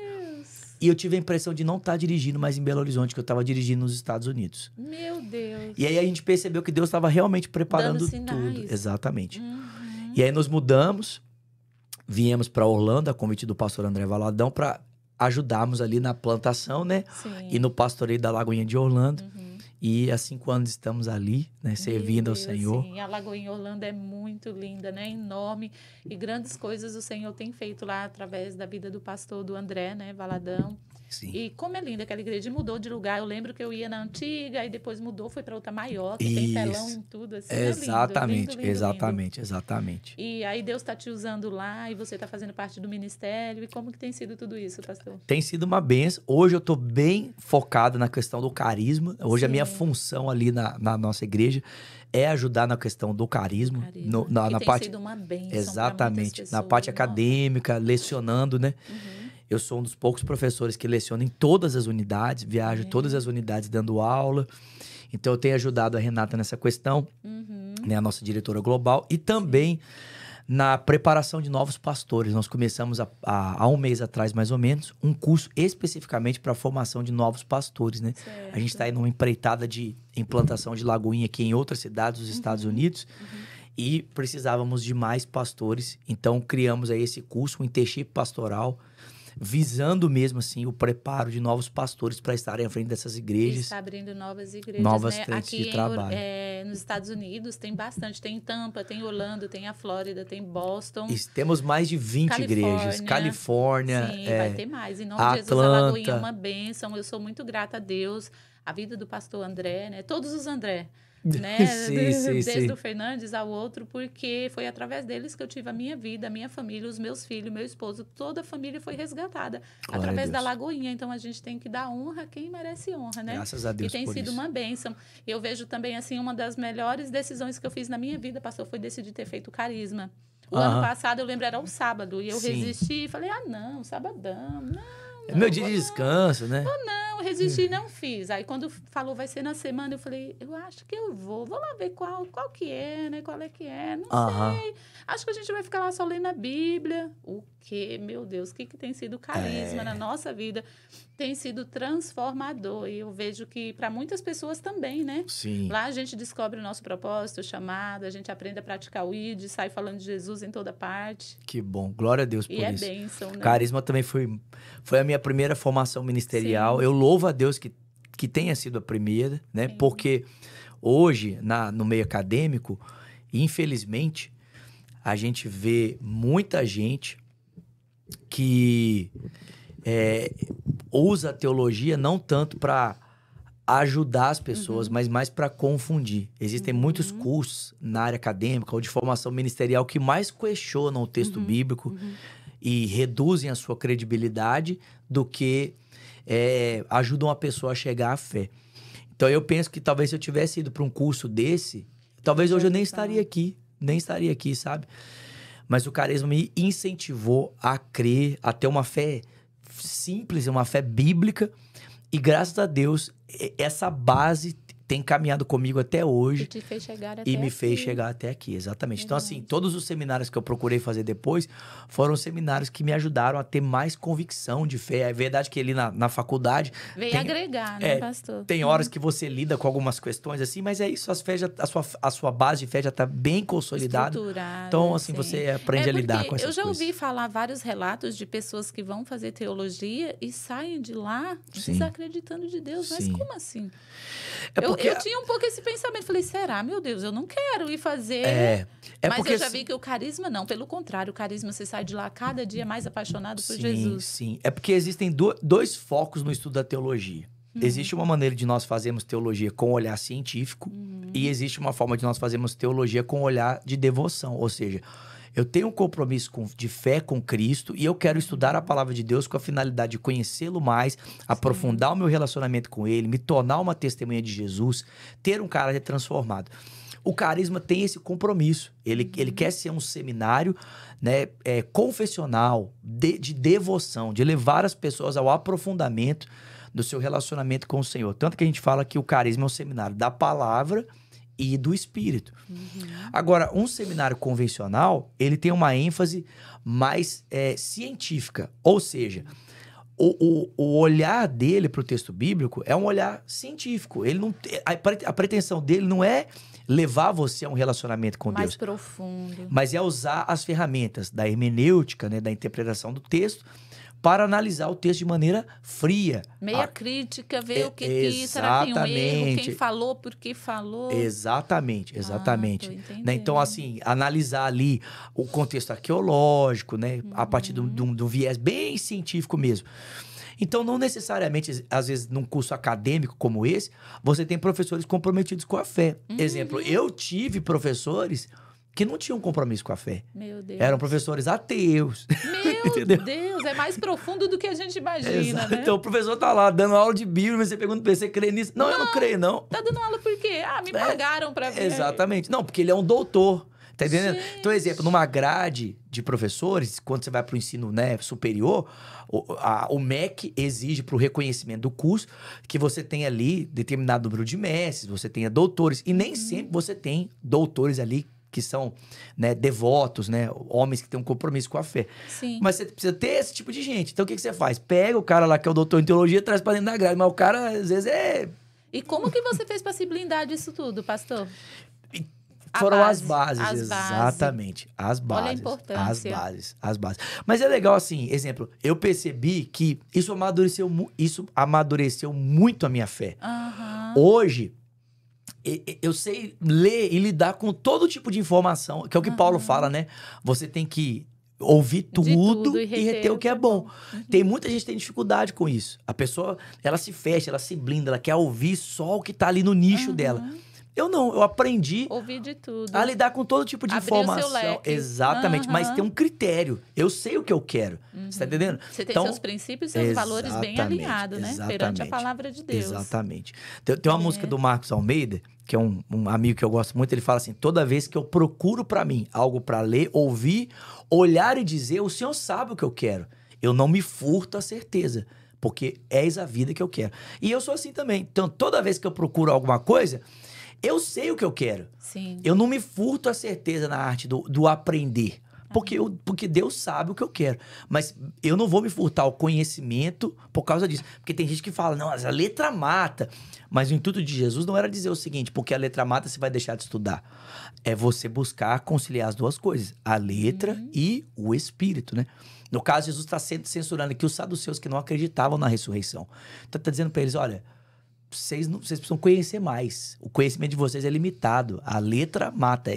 e eu tive a impressão de não estar dirigindo mais em Belo Horizonte, que eu tava dirigindo nos Estados Unidos. Meu Deus. E aí a gente percebeu que Deus estava realmente preparando Dando sinais. tudo. Exatamente. E aí nos mudamos, viemos para Orlando, a convite do pastor André Valadão, para ajudarmos ali na plantação, né? Sim. E no pastoreio da Lagoinha de Orlando. E há 5 anos estamos ali, né? Servindo ao Senhor. Sim, a Lagoinha Orlando é muito linda, né? Enorme. E grandes coisas o Senhor tem feito lá através da vida do pastor do André, né? Valadão. Sim. E como é linda aquela igreja, mudou de lugar. Eu lembro que eu ia na antiga, e depois mudou, foi para outra maior, que tem telão em tudo. Assim, Exatamente, lindo. exatamente. E aí Deus está te usando lá, e você está fazendo parte do ministério. E como que tem sido tudo isso, pastor? Tem sido uma benção. Hoje eu tô bem focado na questão do carisma. Hoje a minha função ali na nossa igreja é ajudar na questão do carisma. Na tem parte, sido uma bênção. exatamente. Pessoas, na parte acadêmica, lecionando, né? Eu sou um dos poucos professores que leciono em todas as unidades, viajo todas as unidades dando aula. Então, eu tenho ajudado a Renata nessa questão, né, a nossa diretora global, e também na preparação de novos pastores. Nós começamos há 1 mês atrás, mais ou menos, um curso especificamente para a formação de novos pastores, né? Certo. A gente está indo numa empreitada de implantação de Lagoinha aqui em outras cidades dos Estados Unidos. E precisávamos de mais pastores. Então, criamos aí esse curso, um internship pastoral, visando mesmo assim o preparo de novos pastores para estarem à frente dessas igrejas. Está abrindo novas igrejas, novas né? frentes Aqui de trabalho. nos Estados Unidos tem bastante. Tem Tampa, tem Orlando, tem a Flórida, tem Boston. E temos mais de 20 igrejas. Califórnia. Sim, vai ter mais. Em nome de Jesus, a Atlanta. Lagoinha é uma bênção. Eu sou muito grata a Deus. A vida do pastor André, né? Todos os André. Né? Desde o Fernandes ao outro, porque foi através deles que eu tive a minha vida, a minha família, os meus filhos, meu esposo, toda a família foi resgatada através da Lagoinha. Então a gente tem que dar honra a quem merece honra, né? Graças a Deus. E tem por sido isso. uma bênção. Eu vejo também assim, uma das melhores decisões que eu fiz na minha vida, pastor, foi decidir ter feito carisma. O ano passado, eu lembro, era um sábado, e eu resisti e falei, não, sabadão, não. É meu dia de descanso, né? Não, resisti e não fiz. Aí quando falou vai ser na semana, eu falei, eu acho que eu vou lá ver qual que é, né? Qual é que é, não sei. Acho que a gente vai ficar lá só lendo a Bíblia. O quê? Meu Deus, o que tem sido carisma na nossa vida? Tem sido transformador. E eu vejo que para muitas pessoas também, né? Sim. Lá a gente descobre o nosso propósito, o chamado, a gente aprende a praticar o ID, sai falando de Jesus em toda parte. Que bom. Glória a Deus por E isso. é bênção, né? Carisma também foi a minha primeira formação ministerial. Sim. Eu louvo a Deus que tenha sido a primeira, né? Sim. Porque hoje, no meio acadêmico, infelizmente, a gente vê muita gente que usa a teologia não tanto para ajudar as pessoas, mas mais para confundir. Existem muitos cursos na área acadêmica ou de formação ministerial que mais questionam o texto bíblico e reduzem a sua credibilidade do que ajudam a pessoa a chegar à fé. Então, eu penso que talvez se eu tivesse ido para um curso desse, talvez hoje eu nem estaria aqui, sabe? Mas o carisma me incentivou a crer, a ter uma fé simples, uma fé bíblica. E graças a Deus, essa base tem caminhado comigo até hoje. E te fez chegar até E me aqui. fez chegar até aqui, exatamente. Então, assim, Verdade. todos os seminários que eu procurei fazer depois foram seminários que me ajudaram a ter mais convicção de fé. É verdade que ali na faculdade... Veio tem- agregar, né, é, pastor? Tem horas que você lida com algumas questões assim, mas é isso, a sua base de fé já está bem consolidada. Estruturada, Então, assim, sim. você aprende a lidar com porque essas eu já coisas. ouvi falar vários relatos de pessoas que vão fazer teologia e saem de lá Sim. desacreditando de Deus. Mas Sim. como assim? É porque... Eu tinha um pouco esse pensamento. Falei, será? Meu Deus, eu não quero ir fazer. É Mas porque, eu já assim, vi que o carisma não. Pelo contrário, o carisma, você sai de lá cada dia mais apaixonado por sim, Jesus. sim. É porque existem dois focos no estudo da teologia. Existe uma maneira de nós fazermos teologia com olhar científico e existe uma forma de nós fazermos teologia com olhar de devoção. Ou seja, eu tenho um compromisso de fé com Cristo e eu quero estudar a palavra de Deus com a finalidade de conhecê-lo mais, aprofundar o meu relacionamento com ele, me tornar uma testemunha de Jesus, ter um caráter transformado. O carisma tem esse compromisso. Ele quer ser um seminário, né, confessional, de devoção, de levar as pessoas ao aprofundamento do seu relacionamento com o Senhor. Tanto que a gente fala que o carisma é um seminário da palavra e do Espírito. Agora, um seminário convencional, ele tem uma ênfase mais científica. Ou seja, o olhar dele para o texto bíblico é um olhar científico. Ele não, a pretensão dele não é levar você a um relacionamento com Mais Deus, profundo. mas é usar as ferramentas da hermenêutica, né, da interpretação do texto, para analisar o texto de maneira fria. Meia crítica, ver o que será que tem um erro, quem exatamente. falou, por que falou. Exatamente. Tô Né? entendendo. Então, assim, analisar ali o contexto arqueológico, né? A partir de um viés bem científico mesmo. Então, não necessariamente, às vezes, num curso acadêmico como esse, você tem professores comprometidos com a fé. Exemplo, eu tive professores que não tinham compromisso com a fé. Meu Deus. Eram professores ateus. Meu Entendeu? Deus, é mais profundo do que a gente imagina, Exato. né? Então, o professor tá lá dando aula de Bíblia, mas você pergunta pra ele, você crê nisso? Não, eu não creio, não. Tá dando aula por quê? Ah, me pagaram pra ver. Exatamente. Não, porque ele é um doutor. Tá entendendo? Gente. Então, exemplo, numa grade de professores, quando você vai para o ensino, né, superior, o MEC exige para o reconhecimento do curso que você tenha ali determinado número de mestres, você tenha doutores. E nem sempre você tem doutores ali que são, né, devotos, né, homens que têm um compromisso com a fé. Sim. Mas você precisa ter esse tipo de gente. Então, o que você faz? Pega o cara lá que é o doutor em teologia e traz para dentro da grade. Mas o cara, às vezes, E como que você fez pra se blindar disso tudo, pastor? Foram base, as bases, as exatamente. As bases. Olha a importância. As bases. Mas é legal assim, exemplo, eu percebi que isso amadureceu muito a minha fé. Aham. Hoje, eu sei ler e lidar com todo tipo de informação, que é o que Paulo fala, né? Você tem que ouvir tudo e e reter o que é bom. Tem muita gente que tem dificuldade com isso. A pessoa, ela se fecha, ela se blinda, ela quer ouvir só o que tá ali no nicho dela. Eu não, eu aprendi Ouvir de tudo. a lidar com todo tipo de Abrir o seu informação. leque. Exatamente, mas Aham. tem um critério. Eu sei o que eu quero. Você tá entendendo? Você tem Então, seus princípios e seus valores bem exatamente, alinhados, né? Perante a exatamente. palavra de Deus. Exatamente. Tem uma música do Marcos Almeida, que é um amigo que eu gosto muito, ele fala assim: toda vez que eu procuro pra mim algo pra ler, ouvir, olhar e dizer, o Senhor sabe o que eu quero. Eu não me furto a certeza, porque és a vida que eu quero. E eu sou assim também. Então, toda vez que eu procuro alguma coisa, eu sei o que eu quero. Sim. Eu não me furto a certeza na arte do aprender. Porque Deus sabe o que eu quero. Mas eu não vou me furtar o conhecimento por causa disso. Porque tem gente que fala, não, a letra mata. Mas o intuito de Jesus não era dizer o seguinte, porque a letra mata, você vai deixar de estudar. É você buscar conciliar as duas coisas. A letra e o espírito, né? No caso, Jesus está censurando aqui os saduceus que não acreditavam na ressurreição. Então, está dizendo para eles, olha, vocês precisam conhecer mais. O conhecimento de vocês é limitado. A letra mata.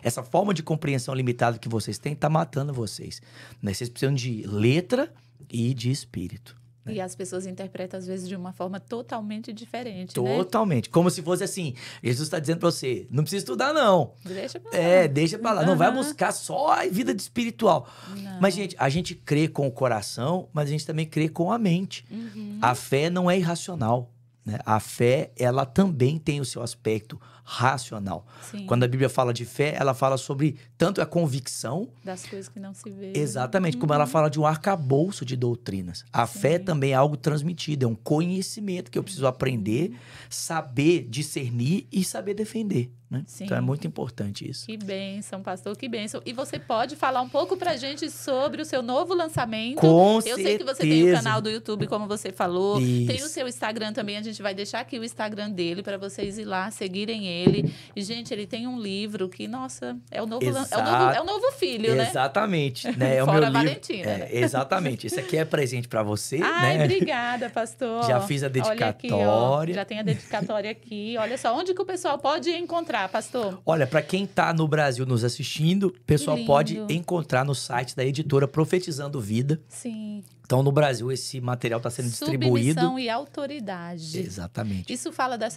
Essa forma de compreensão limitada que vocês têm está matando vocês. Né? Vocês precisam de letra e de espírito. E as pessoas interpretam, às vezes, de uma forma totalmente diferente, Totalmente. Como se fosse assim, Jesus está dizendo para você, não precisa estudar não. Deixa pra lá. Deixa pra lá. Não vai buscar só a vida de espiritual. Não. Mas, gente, a gente crê com o coração, mas a gente também crê com a mente. A fé não é irracional. Né? A fé, ela também tem o seu aspecto racional. Sim. Quando a Bíblia fala de fé, ela fala sobre tanto a convicção... Das coisas que não se vê. Exatamente, como ela fala de um arcabouço de doutrinas. A fé também é algo transmitido, é um conhecimento que eu preciso aprender, saber discernir e saber defender. Né? Então é muito importante isso. Que bênção, pastor, que bênção. E você pode falar um pouco pra gente sobre o seu novo lançamento? Com certeza. Eu sei que você certeza. tem o canal do YouTube, como você falou. Isso. Tem o seu Instagram também, a gente vai deixar aqui o Instagram dele para vocês ir lá, seguirem ele. E, gente, ele tem um livro que, nossa, é o novo, é o novo filho, né? Exatamente. Né? É o Fora meu a livro. Valentina, né? Exatamente. Esse aqui é presente pra você. Ai, né? obrigada, pastor. Já fiz a dedicatória. Olha aqui, ó, já tem a dedicatória aqui. Olha só, onde que o pessoal pode encontrar, pastor? Olha, para quem está no Brasil nos assistindo, o pessoal pode encontrar no site da editora Profetizando Vida. Sim. Então, no Brasil, esse material está sendo distribuído. Submissão e autoridade. Exatamente. Isso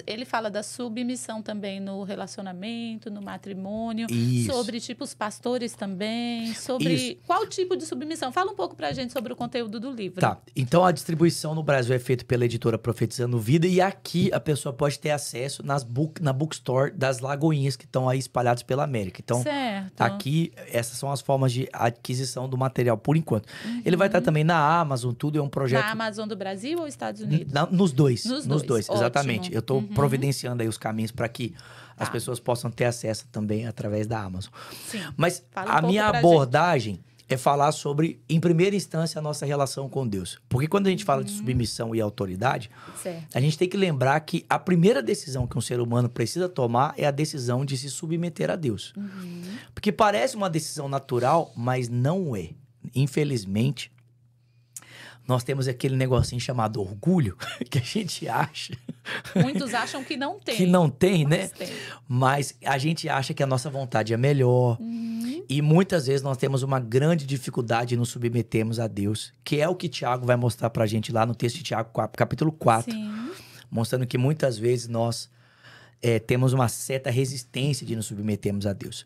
ele fala da submissão também no relacionamento, no matrimônio. Isso. Sobre, tipo, os pastores também. Sobre Isso. qual tipo de submissão? Fala um pouco pra gente sobre o conteúdo do livro. Tá. Então, a distribuição no Brasil é feita pela editora Profetizando Vida. E aqui a pessoa pode ter acesso na bookstore das Lagoinhas que estão aí espalhadas pela América. Então, certo. Aqui, essas são as formas de aquisição do material por enquanto. Ele vai estar também na Amazon, tudo é um projeto... Na Amazon do Brasil ou Estados Unidos? Nos dois. Nos dois. Exatamente. Ótimo. Eu estou providenciando aí os caminhos para que as pessoas possam ter acesso também através da Amazon. Sim. Mas Fala a minha abordagem é falar sobre, em primeira instância, a nossa relação com Deus. Porque quando a gente fala de submissão e autoridade, a gente tem que lembrar que a primeira decisão que um ser humano precisa tomar é a decisão de se submeter a Deus. Porque parece uma decisão natural, mas não é. Infelizmente, nós temos aquele negocinho chamado orgulho, que a gente acha... Muitos acham que não tem. Que não tem, mas né? Tem. Mas a gente acha que a nossa vontade é melhor. E muitas vezes nós temos uma grande dificuldade em nos submetermos a Deus, que é o que Tiago vai mostrar pra gente lá no texto de Tiago, capítulo 4. Sim. Mostrando que muitas vezes nós temos uma certa resistência de nos submetermos a Deus.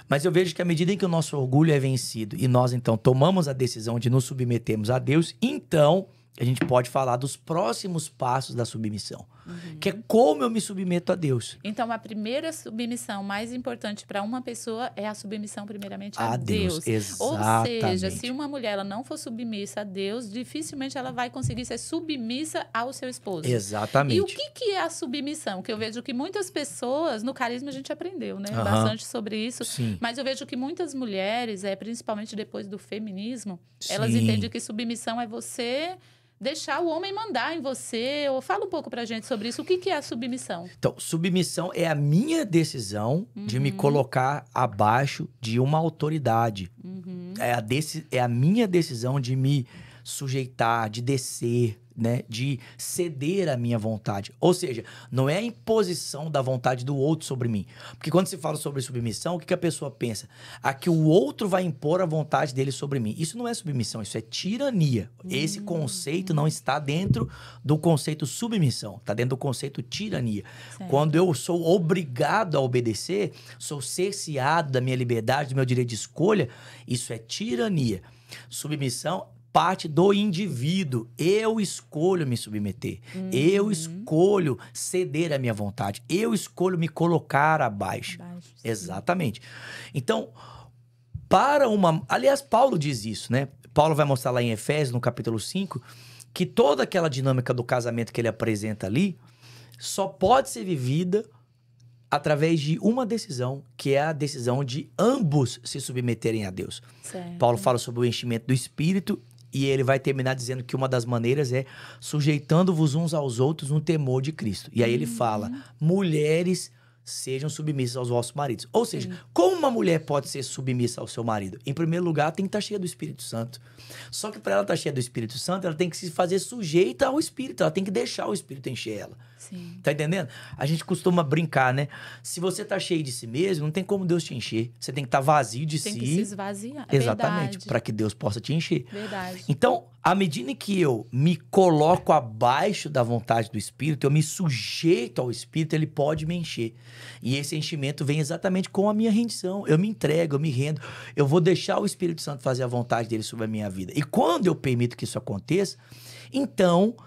Mas eu vejo que à medida em que o nosso orgulho é vencido e nós, então, tomamos a decisão de nos submetermos a Deus, então a gente pode falar dos próximos passos da submissão. Que é como eu me submeto a Deus. Então, a primeira submissão mais importante para uma pessoa é a submissão, primeiramente, a Deus. Exatamente. Ou seja, se uma mulher ela não for submissa a Deus, dificilmente ela vai conseguir ser submissa ao seu esposo. Exatamente. E o que é a submissão? Que eu vejo que muitas pessoas, no carisma a gente aprendeu, né? Bastante sobre isso. Sim. Mas eu vejo que muitas mulheres, principalmente depois do feminismo, elas Sim. entendem que submissão é você... deixar o homem mandar em você. Ou fala um pouco pra gente sobre isso. O que é a submissão? Então, submissão é a minha decisão de me colocar abaixo de uma autoridade. É a minha decisão de me sujeitar, de descer, né? De ceder à minha vontade. Ou seja, não é a imposição da vontade do outro sobre mim. Porque quando se fala sobre submissão, o que a pessoa pensa? Que o outro vai impor a vontade dele sobre mim. Isso não é submissão, isso é tirania. Esse conceito não está dentro do conceito submissão, está dentro do conceito tirania. Certo. Quando eu sou obrigado a obedecer, sou cerceado da minha liberdade, do meu direito de escolha, isso é tirania. Submissão parte do indivíduo. Eu escolho me submeter. Eu escolho ceder à minha vontade. Eu escolho me colocar abaixo. Exatamente. Então, aliás, Paulo diz isso, né? Paulo vai mostrar lá em Efésios, no capítulo 5, que toda aquela dinâmica do casamento que ele apresenta ali só pode ser vivida através de uma decisão, que é a decisão de ambos se submeterem a Deus. Certo. Paulo fala sobre o enchimento do Espírito e ele vai terminar dizendo que uma das maneiras é sujeitando-vos uns aos outros no temor de Cristo. E aí ele fala, mulheres, sejam submissas aos vossos maridos. Ou seja, como uma mulher pode ser submissa ao seu marido? Em primeiro lugar, ela tem que estar cheia do Espírito Santo. Só que para ela estar cheia do Espírito Santo, ela tem que se fazer sujeita ao Espírito. Ela tem que deixar o Espírito encher ela. Sim. Tá entendendo? A gente costuma brincar, né? Se você tá cheio de si mesmo, não tem como Deus te encher. Você tem que estar vazio de si. Tem que se esvaziar. Exatamente, para que Deus possa te encher. Verdade. Então, à medida que eu me coloco abaixo da vontade do Espírito, eu me sujeito ao Espírito, ele pode me encher. E esse enchimento vem exatamente com a minha rendição. Eu me entrego, eu me rendo. Eu vou deixar o Espírito Santo fazer a vontade dele sobre a minha vida. E quando eu permito que isso aconteça, então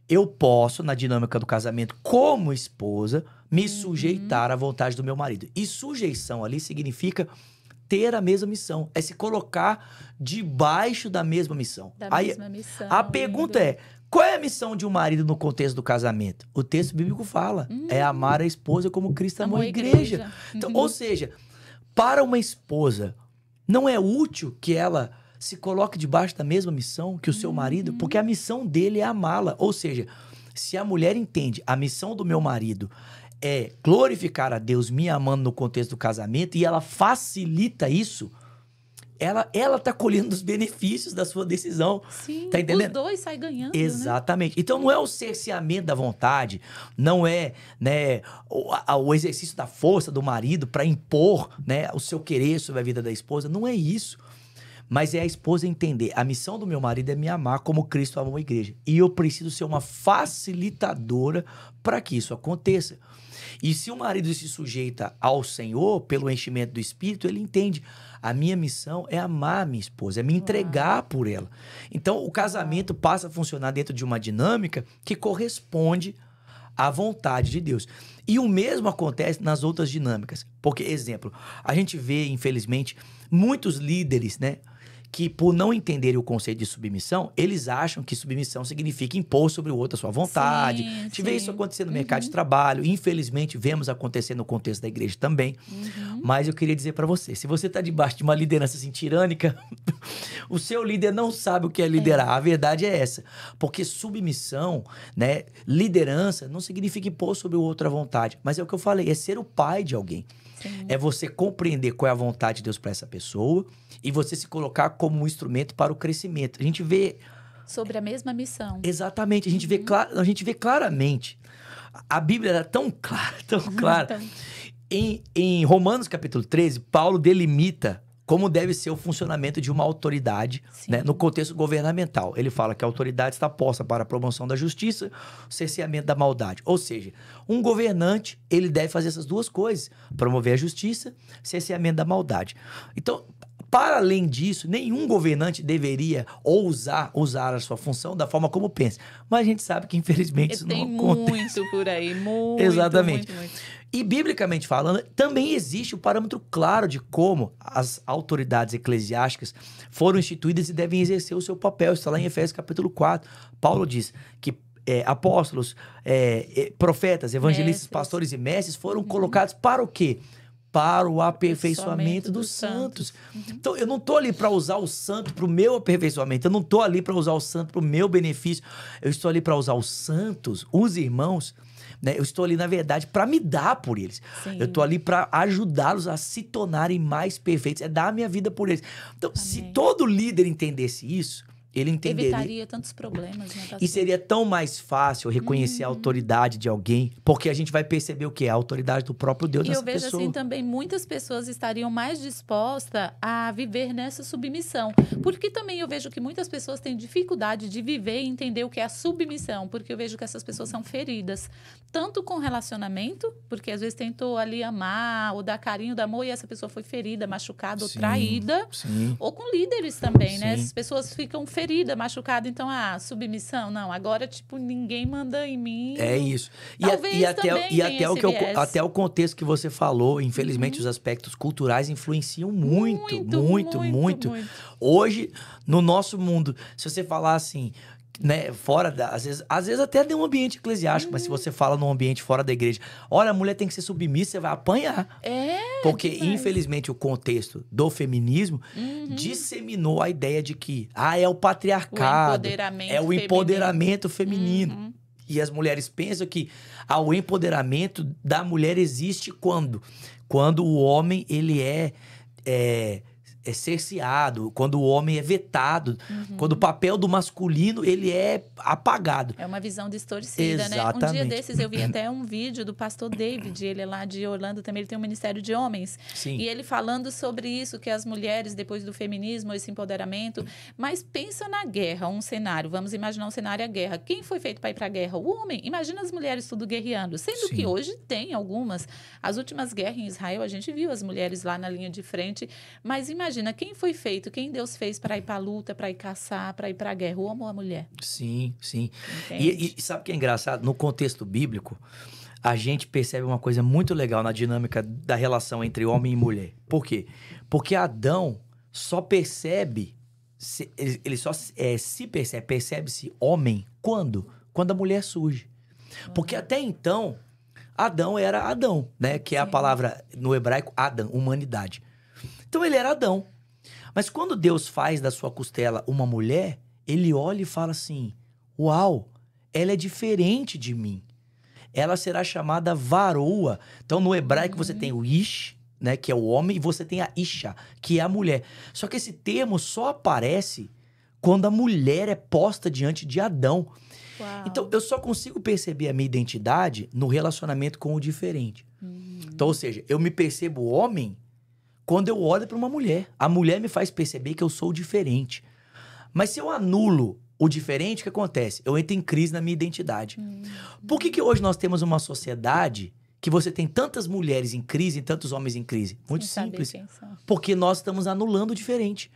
eu posso, na dinâmica do casamento, como esposa, me sujeitar à vontade do meu marido. E sujeição ali significa ter a mesma missão. É se colocar debaixo da mesma missão. Mesma missão. A pergunta é, qual é a missão de um marido no contexto do casamento? O texto bíblico fala, é amar a esposa como Cristo amou a igreja. Então, ou seja, para uma esposa, não é útil que ela se coloque debaixo da mesma missão que o seu marido, porque a missão dele é amá-la. Ou seja, se a mulher entende a missão do meu marido é glorificar a Deus me amando no contexto do casamento e ela facilita isso, ela tá colhendo os benefícios da sua decisão. Sim, tá entendendo? Os dois saem ganhando, Exatamente. Né? Então não é o cerceamento da vontade, não é, né, o exercício da força do marido para impor, né, o seu querer sobre a vida da esposa, não é isso. Mas é a esposa entender, a missão do meu marido é me amar como Cristo amou a igreja. E eu preciso ser uma facilitadora para que isso aconteça. E se o marido se sujeita ao Senhor, pelo enchimento do Espírito, ele entende, a minha missão é amar a minha esposa, é me entregar por ela. Então, o casamento passa a funcionar dentro de uma dinâmica que corresponde à vontade de Deus. E o mesmo acontece nas outras dinâmicas. Porque, exemplo, a gente vê, infelizmente, muitos líderes, né, que por não entenderem o conceito de submissão, eles acham que submissão significa impor sobre o outro a sua vontade. A gente vê isso acontecer no mercado de trabalho. Infelizmente, vemos acontecer no contexto da igreja também. Mas eu queria dizer para você, se você está debaixo de uma liderança assim, tirânica, o seu líder não sabe o que é liderar. A verdade é essa. Porque submissão, né, liderança, não significa impor sobre o outro a vontade. Mas é o que eu falei, é ser o pai de alguém. Sim. É você compreender qual é a vontade de Deus para essa pessoa e você se colocar como um instrumento para o crescimento. A gente vê... Sobre a mesma missão. Exatamente. A gente vê claramente. A Bíblia era tão clara. Em Romanos capítulo 13, Paulo delimita como deve ser o funcionamento de uma autoridade, né, no contexto governamental. Ele fala que a autoridade está posta para a promoção da justiça, o cerceamento da maldade. Ou seja, um governante, ele deve fazer essas duas coisas, promover a justiça, cerceamento da maldade. Então, para além disso, nenhum governante deveria ousar a sua função da forma como pensa. Mas a gente sabe que, infelizmente, isso não acontece. Tem muito por aí, muito. Exatamente. Muito. E, biblicamente falando, também existe o parâmetro claro de como as autoridades eclesiásticas foram instituídas e devem exercer o seu papel. Isso está lá em Efésios capítulo 4. Paulo diz que apóstolos, profetas, evangelistas, pastores e mestres foram colocados para o quê? Para o aperfeiçoamento dos santos. Então, eu não estou ali para usar o santo para o meu aperfeiçoamento. Eu não estou ali para usar o santo para o meu benefício. Eu estou ali para usar os santos, os irmãos, né? Eu estou ali, na verdade, para me dar por eles. Sim. Eu estou ali para ajudá-los a se tornarem mais perfeitos. É dar a minha vida por eles. Então, se todo líder entendesse isso, ele entenderia. Evitaria tantos problemas, né? E seria tão mais fácil reconhecer a autoridade de alguém, porque a gente vai perceber o que é a autoridade do próprio Deus nessa pessoa. E eu vejo assim também, muitas pessoas estariam mais dispostas a viver nessa submissão. Porque também eu vejo que muitas pessoas têm dificuldade de viver e entender o que é a submissão, porque eu vejo que essas pessoas são feridas, tanto com relacionamento, porque às vezes tentou ali amar ou dar carinho, dar amor, e essa pessoa foi ferida, machucada ou traída, ou com líderes também, né? As pessoas ficam ferida, machucada, então, submissão, não, agora, tipo, ninguém manda em mim. É isso. Talvez até o contexto que você falou, infelizmente, os aspectos culturais influenciam muito. Hoje, no nosso mundo, se você falar assim, né, fora da... Às vezes até de um ambiente eclesiástico, mas se você fala num ambiente fora da igreja, olha, a mulher tem que ser submissa, você vai apanhar. Porque, infelizmente, o contexto do feminismo disseminou a ideia de que, é o patriarcado, é o empoderamento feminino. E as mulheres pensam que o empoderamento da mulher existe quando o homem, ele é cerceado, quando o homem é vetado, quando o papel do masculino, ele é apagado. É uma visão distorcida, Exatamente. Né? Um dia desses eu vi até um vídeo do pastor David, ele é lá de Orlando também, ele tem um ministério de homens. Sim. E ele falando sobre isso, que as mulheres, depois do feminismo, esse empoderamento, mas pensa na guerra, um cenário, vamos imaginar um cenário, a guerra. Quem foi feito para ir para a guerra? O homem. Imagina as mulheres tudo guerreando, sendo que hoje tem algumas. As últimas guerras em Israel, a gente viu as mulheres lá na linha de frente, mas imagina imagina, quem foi feito, quem Deus fez para ir para a luta, para ir caçar, para ir para a guerra, o homem ou a mulher? Sim, sim. Entende? E sabe o que é engraçado? No contexto bíblico, a gente percebe uma coisa muito legal na dinâmica da relação entre homem e mulher. Por quê? Porque Adão só percebe, ele só se percebe-se homem quando? Quando a mulher surge. Porque até então, Adão era Adão, né? Que é a Sim. palavra no hebraico Adam, humanidade. Então ele era Adão. Mas quando Deus faz da sua costela uma mulher, ele olha e fala assim: uau, ela é diferente de mim. Ela será chamada varoa. Então, no hebraico, você tem o ish, né, que é o homem, e você tem a isha, que é a mulher. Só que esse termo só aparece quando a mulher é posta diante de Adão. Uau. Então, eu só consigo perceber a minha identidade no relacionamento com o diferente. Então, ou seja, eu me percebo homem quando eu olho para uma mulher. A mulher me faz perceber que eu sou diferente. Mas se eu anulo o diferente, o que acontece? Eu entro em crise na minha identidade. Por que hoje nós temos uma sociedade que você tem tantas mulheres em crise e tantos homens em crise? Muito Sem saber simples. quem são. Porque nós estamos anulando o diferente.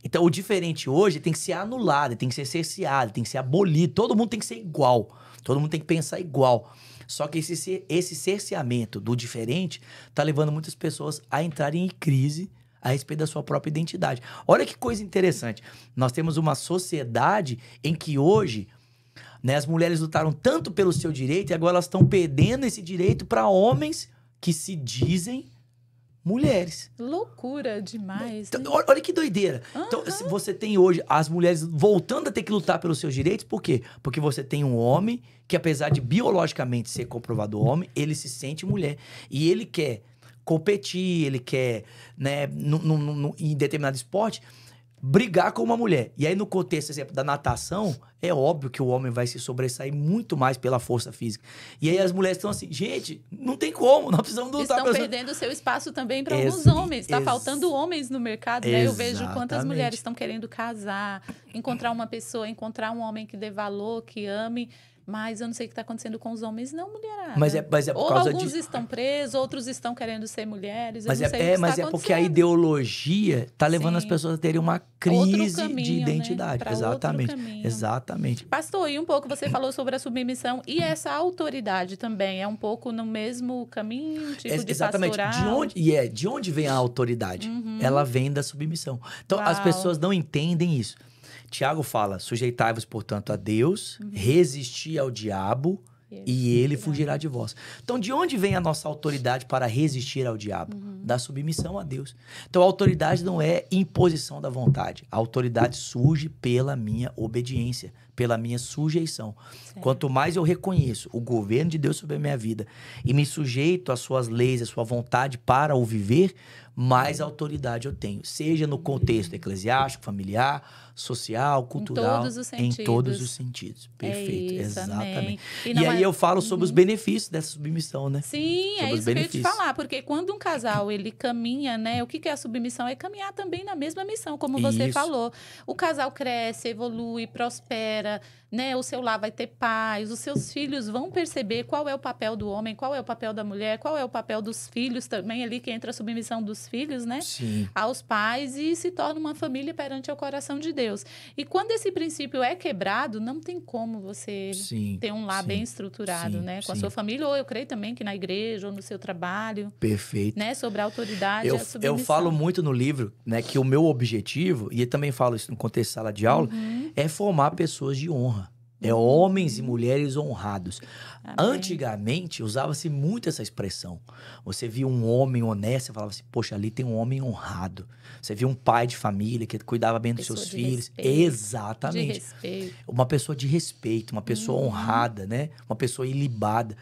Então, o diferente hoje tem que ser anulado, tem que ser cerceado, tem que ser abolido. Todo mundo tem que ser igual. Todo mundo tem que pensar igual. Só que esse cerceamento do diferente está levando muitas pessoas a entrarem em crise a respeito da sua própria identidade. Olha que coisa interessante. Nós temos uma sociedade em que hoje, né, as mulheres lutaram tanto pelo seu direito e agora elas estão perdendo esse direito para homens que se dizem mulheres. Loucura demais, Então, né? olha que doideira. Então, se você tem hoje as mulheres voltando a ter que lutar pelos seus direitos, por quê? Porque você tem um homem que, apesar de biologicamente ser comprovado homem, ele se sente mulher. E ele quer competir, ele quer, né, em determinado esporte, brigar com uma mulher. E aí, no contexto, exemplo, da natação, é óbvio que o homem vai se sobressair muito mais pela força física. E aí as mulheres estão assim, gente, não tem como, nós precisamos lutar. Estão perdendo seu espaço também para alguns homens. Está faltando homens no mercado, né? Eu vejo quantas mulheres estão querendo casar, encontrar uma pessoa, encontrar um homem que dê valor, que ame. Mas eu não sei o que está acontecendo com os homens, não, mulherada. Mas é por Ou causa alguns estão presos, outros estão querendo ser mulheres. Eu Mas não sei o que está mas é porque a acontecendo. ideologia está levando as pessoas a terem uma crise caminho, de identidade. né? Exatamente. Outro caminho. Exatamente. Pastor, e um pouco você falou sobre a submissão e essa autoridade também. É um pouco no mesmo caminho, tipo de Exatamente. pastoral? De onde vem a autoridade? Ela vem da submissão. Então, as pessoas não entendem isso. Tiago fala, sujeitai-vos, portanto, a Deus, resisti ao diabo e ele fugirá de vós. Então, de onde vem a nossa autoridade para resistir ao diabo? Da submissão a Deus. Então, a autoridade não é imposição da vontade. A autoridade surge pela minha obediência, pela minha sujeição. Certo. Quanto mais eu reconheço o governo de Deus sobre a minha vida e me sujeito às suas leis, à sua vontade para o viver, mais autoridade eu tenho. Seja no contexto eclesiástico, familiar, social, cultural. Em todos os sentidos. Perfeito. Isso, exatamente. E aí eu falo sobre os benefícios dessa submissão, né? Sim, sobre é os isso que eu ia te benefícios. falar. Porque quando um casal, ele caminha, né? O que é a submissão? É caminhar também na mesma missão, como você Isso. falou. O casal cresce, evolui, prospera, né? O seu lar vai ter paz, os seus filhos vão perceber qual é o papel do homem, qual é o papel da mulher, qual é o papel dos filhos também, ali que entra a submissão dos filhos, né? Sim. Aos pais e se torna uma família perante o coração de Deus. E quando esse princípio é quebrado, não tem como você ter um lar bem estruturado, né? Com a sua família, ou eu creio também que na igreja, ou no seu trabalho. Perfeito. Né? Sobre a autoridade e a submissão. Eu falo muito no livro, né, que o meu objetivo, e eu também falo isso no contexto de sala de aula, é formar pessoas de honra. É homens e mulheres honrados. Amém. Antigamente, usava-se muito essa expressão. Você via um homem honesto, você falava assim, poxa, ali tem um homem honrado. Você via um pai de família que cuidava bem dos seus filhos. Respeito, exatamente. de respeito. Uma pessoa de respeito, uma pessoa honrada, né? Uma pessoa ilibada.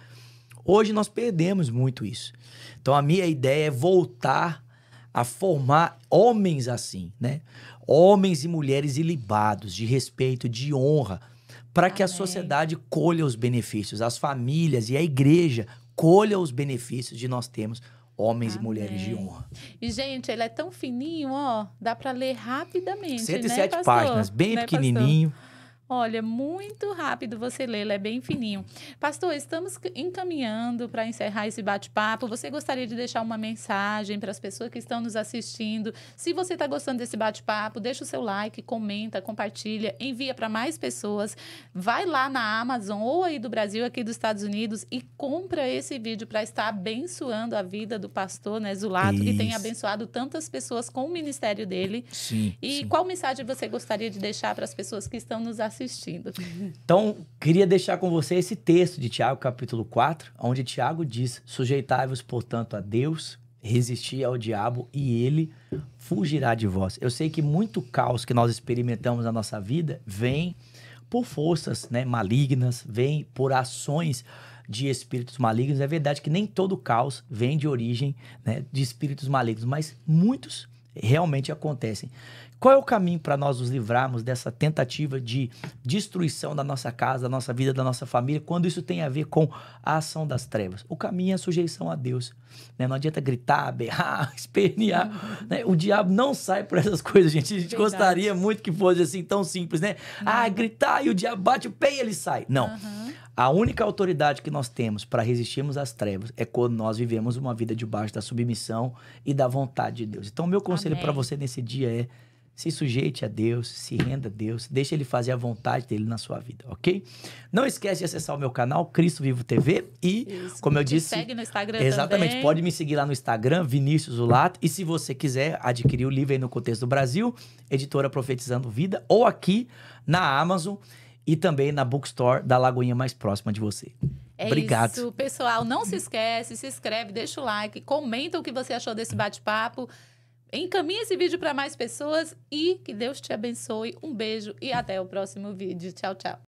Hoje nós perdemos muito isso. Então, a minha ideia é voltar a formar homens assim, né? Homens e mulheres ilibados, de respeito, de honra, para que a sociedade colha os benefícios, as famílias e a igreja colha os benefícios de nós termos homens e mulheres de honra. E, gente, ele é tão fininho, ó, dá para ler rapidamente, 107 né, páginas, bem pequenininho. Olha, muito rápido você lê, ele é bem fininho. Pastor, estamos encaminhando para encerrar esse bate-papo. Você gostaria de deixar uma mensagem para as pessoas que estão nos assistindo? Se você está gostando desse bate-papo, deixa o seu like, comenta, compartilha, envia para mais pessoas. Vai lá na Amazon, ou aí do Brasil, aqui dos Estados Unidos, e compra esse vídeo para estar abençoando a vida do pastor, né, Zulato, que tem abençoado tantas pessoas com o ministério dele. Sim. E qual mensagem você gostaria de deixar para as pessoas que estão nos assistindo? Então, queria deixar com você esse texto de Tiago, capítulo 4, onde Tiago diz: sujeitai-vos, portanto, a Deus, resisti ao diabo e ele fugirá de vós. Eu sei que muito caos que nós experimentamos na nossa vida vem por forças, né, malignas, vem por ações de espíritos malignos. É verdade que nem todo caos vem de origem, né, de espíritos malignos, mas muitos realmente acontecem. Qual é o caminho para nós nos livrarmos dessa tentativa de destruição da nossa casa, da nossa vida, da nossa família, quando isso tem a ver com a ação das trevas? O caminho é a sujeição a Deus. Né? Não adianta gritar, berrar, espernear. Né? O diabo não sai por essas coisas, gente. A gente gostaria muito que fosse assim, tão simples, né? Gritar e o diabo bate o pé e ele sai. Não. A única autoridade que nós temos para resistirmos às trevas é quando nós vivemos uma vida debaixo da submissão e da vontade de Deus. Então, meu conselho para você nesse dia é: se sujeite a Deus, se renda a Deus, deixe Ele fazer a vontade dele na sua vida, ok? Não esquece de acessar o meu canal, Cristo Vivo TV, e, como eu disse... segue no Instagram exatamente, também. pode me seguir lá no Instagram, Vinícius Zulato, e se você quiser adquirir o livro aí no Contexto do Brasil, editora Profetizando Vida, ou aqui na Amazon e também na Bookstore da Lagoinha mais próxima de você. Obrigado. Isso, pessoal, não se esquece, se inscreve, deixa o like, comenta o que você achou desse bate-papo. Encaminhe esse vídeo para mais pessoas e que Deus te abençoe. Um beijo e até o próximo vídeo. Tchau, tchau.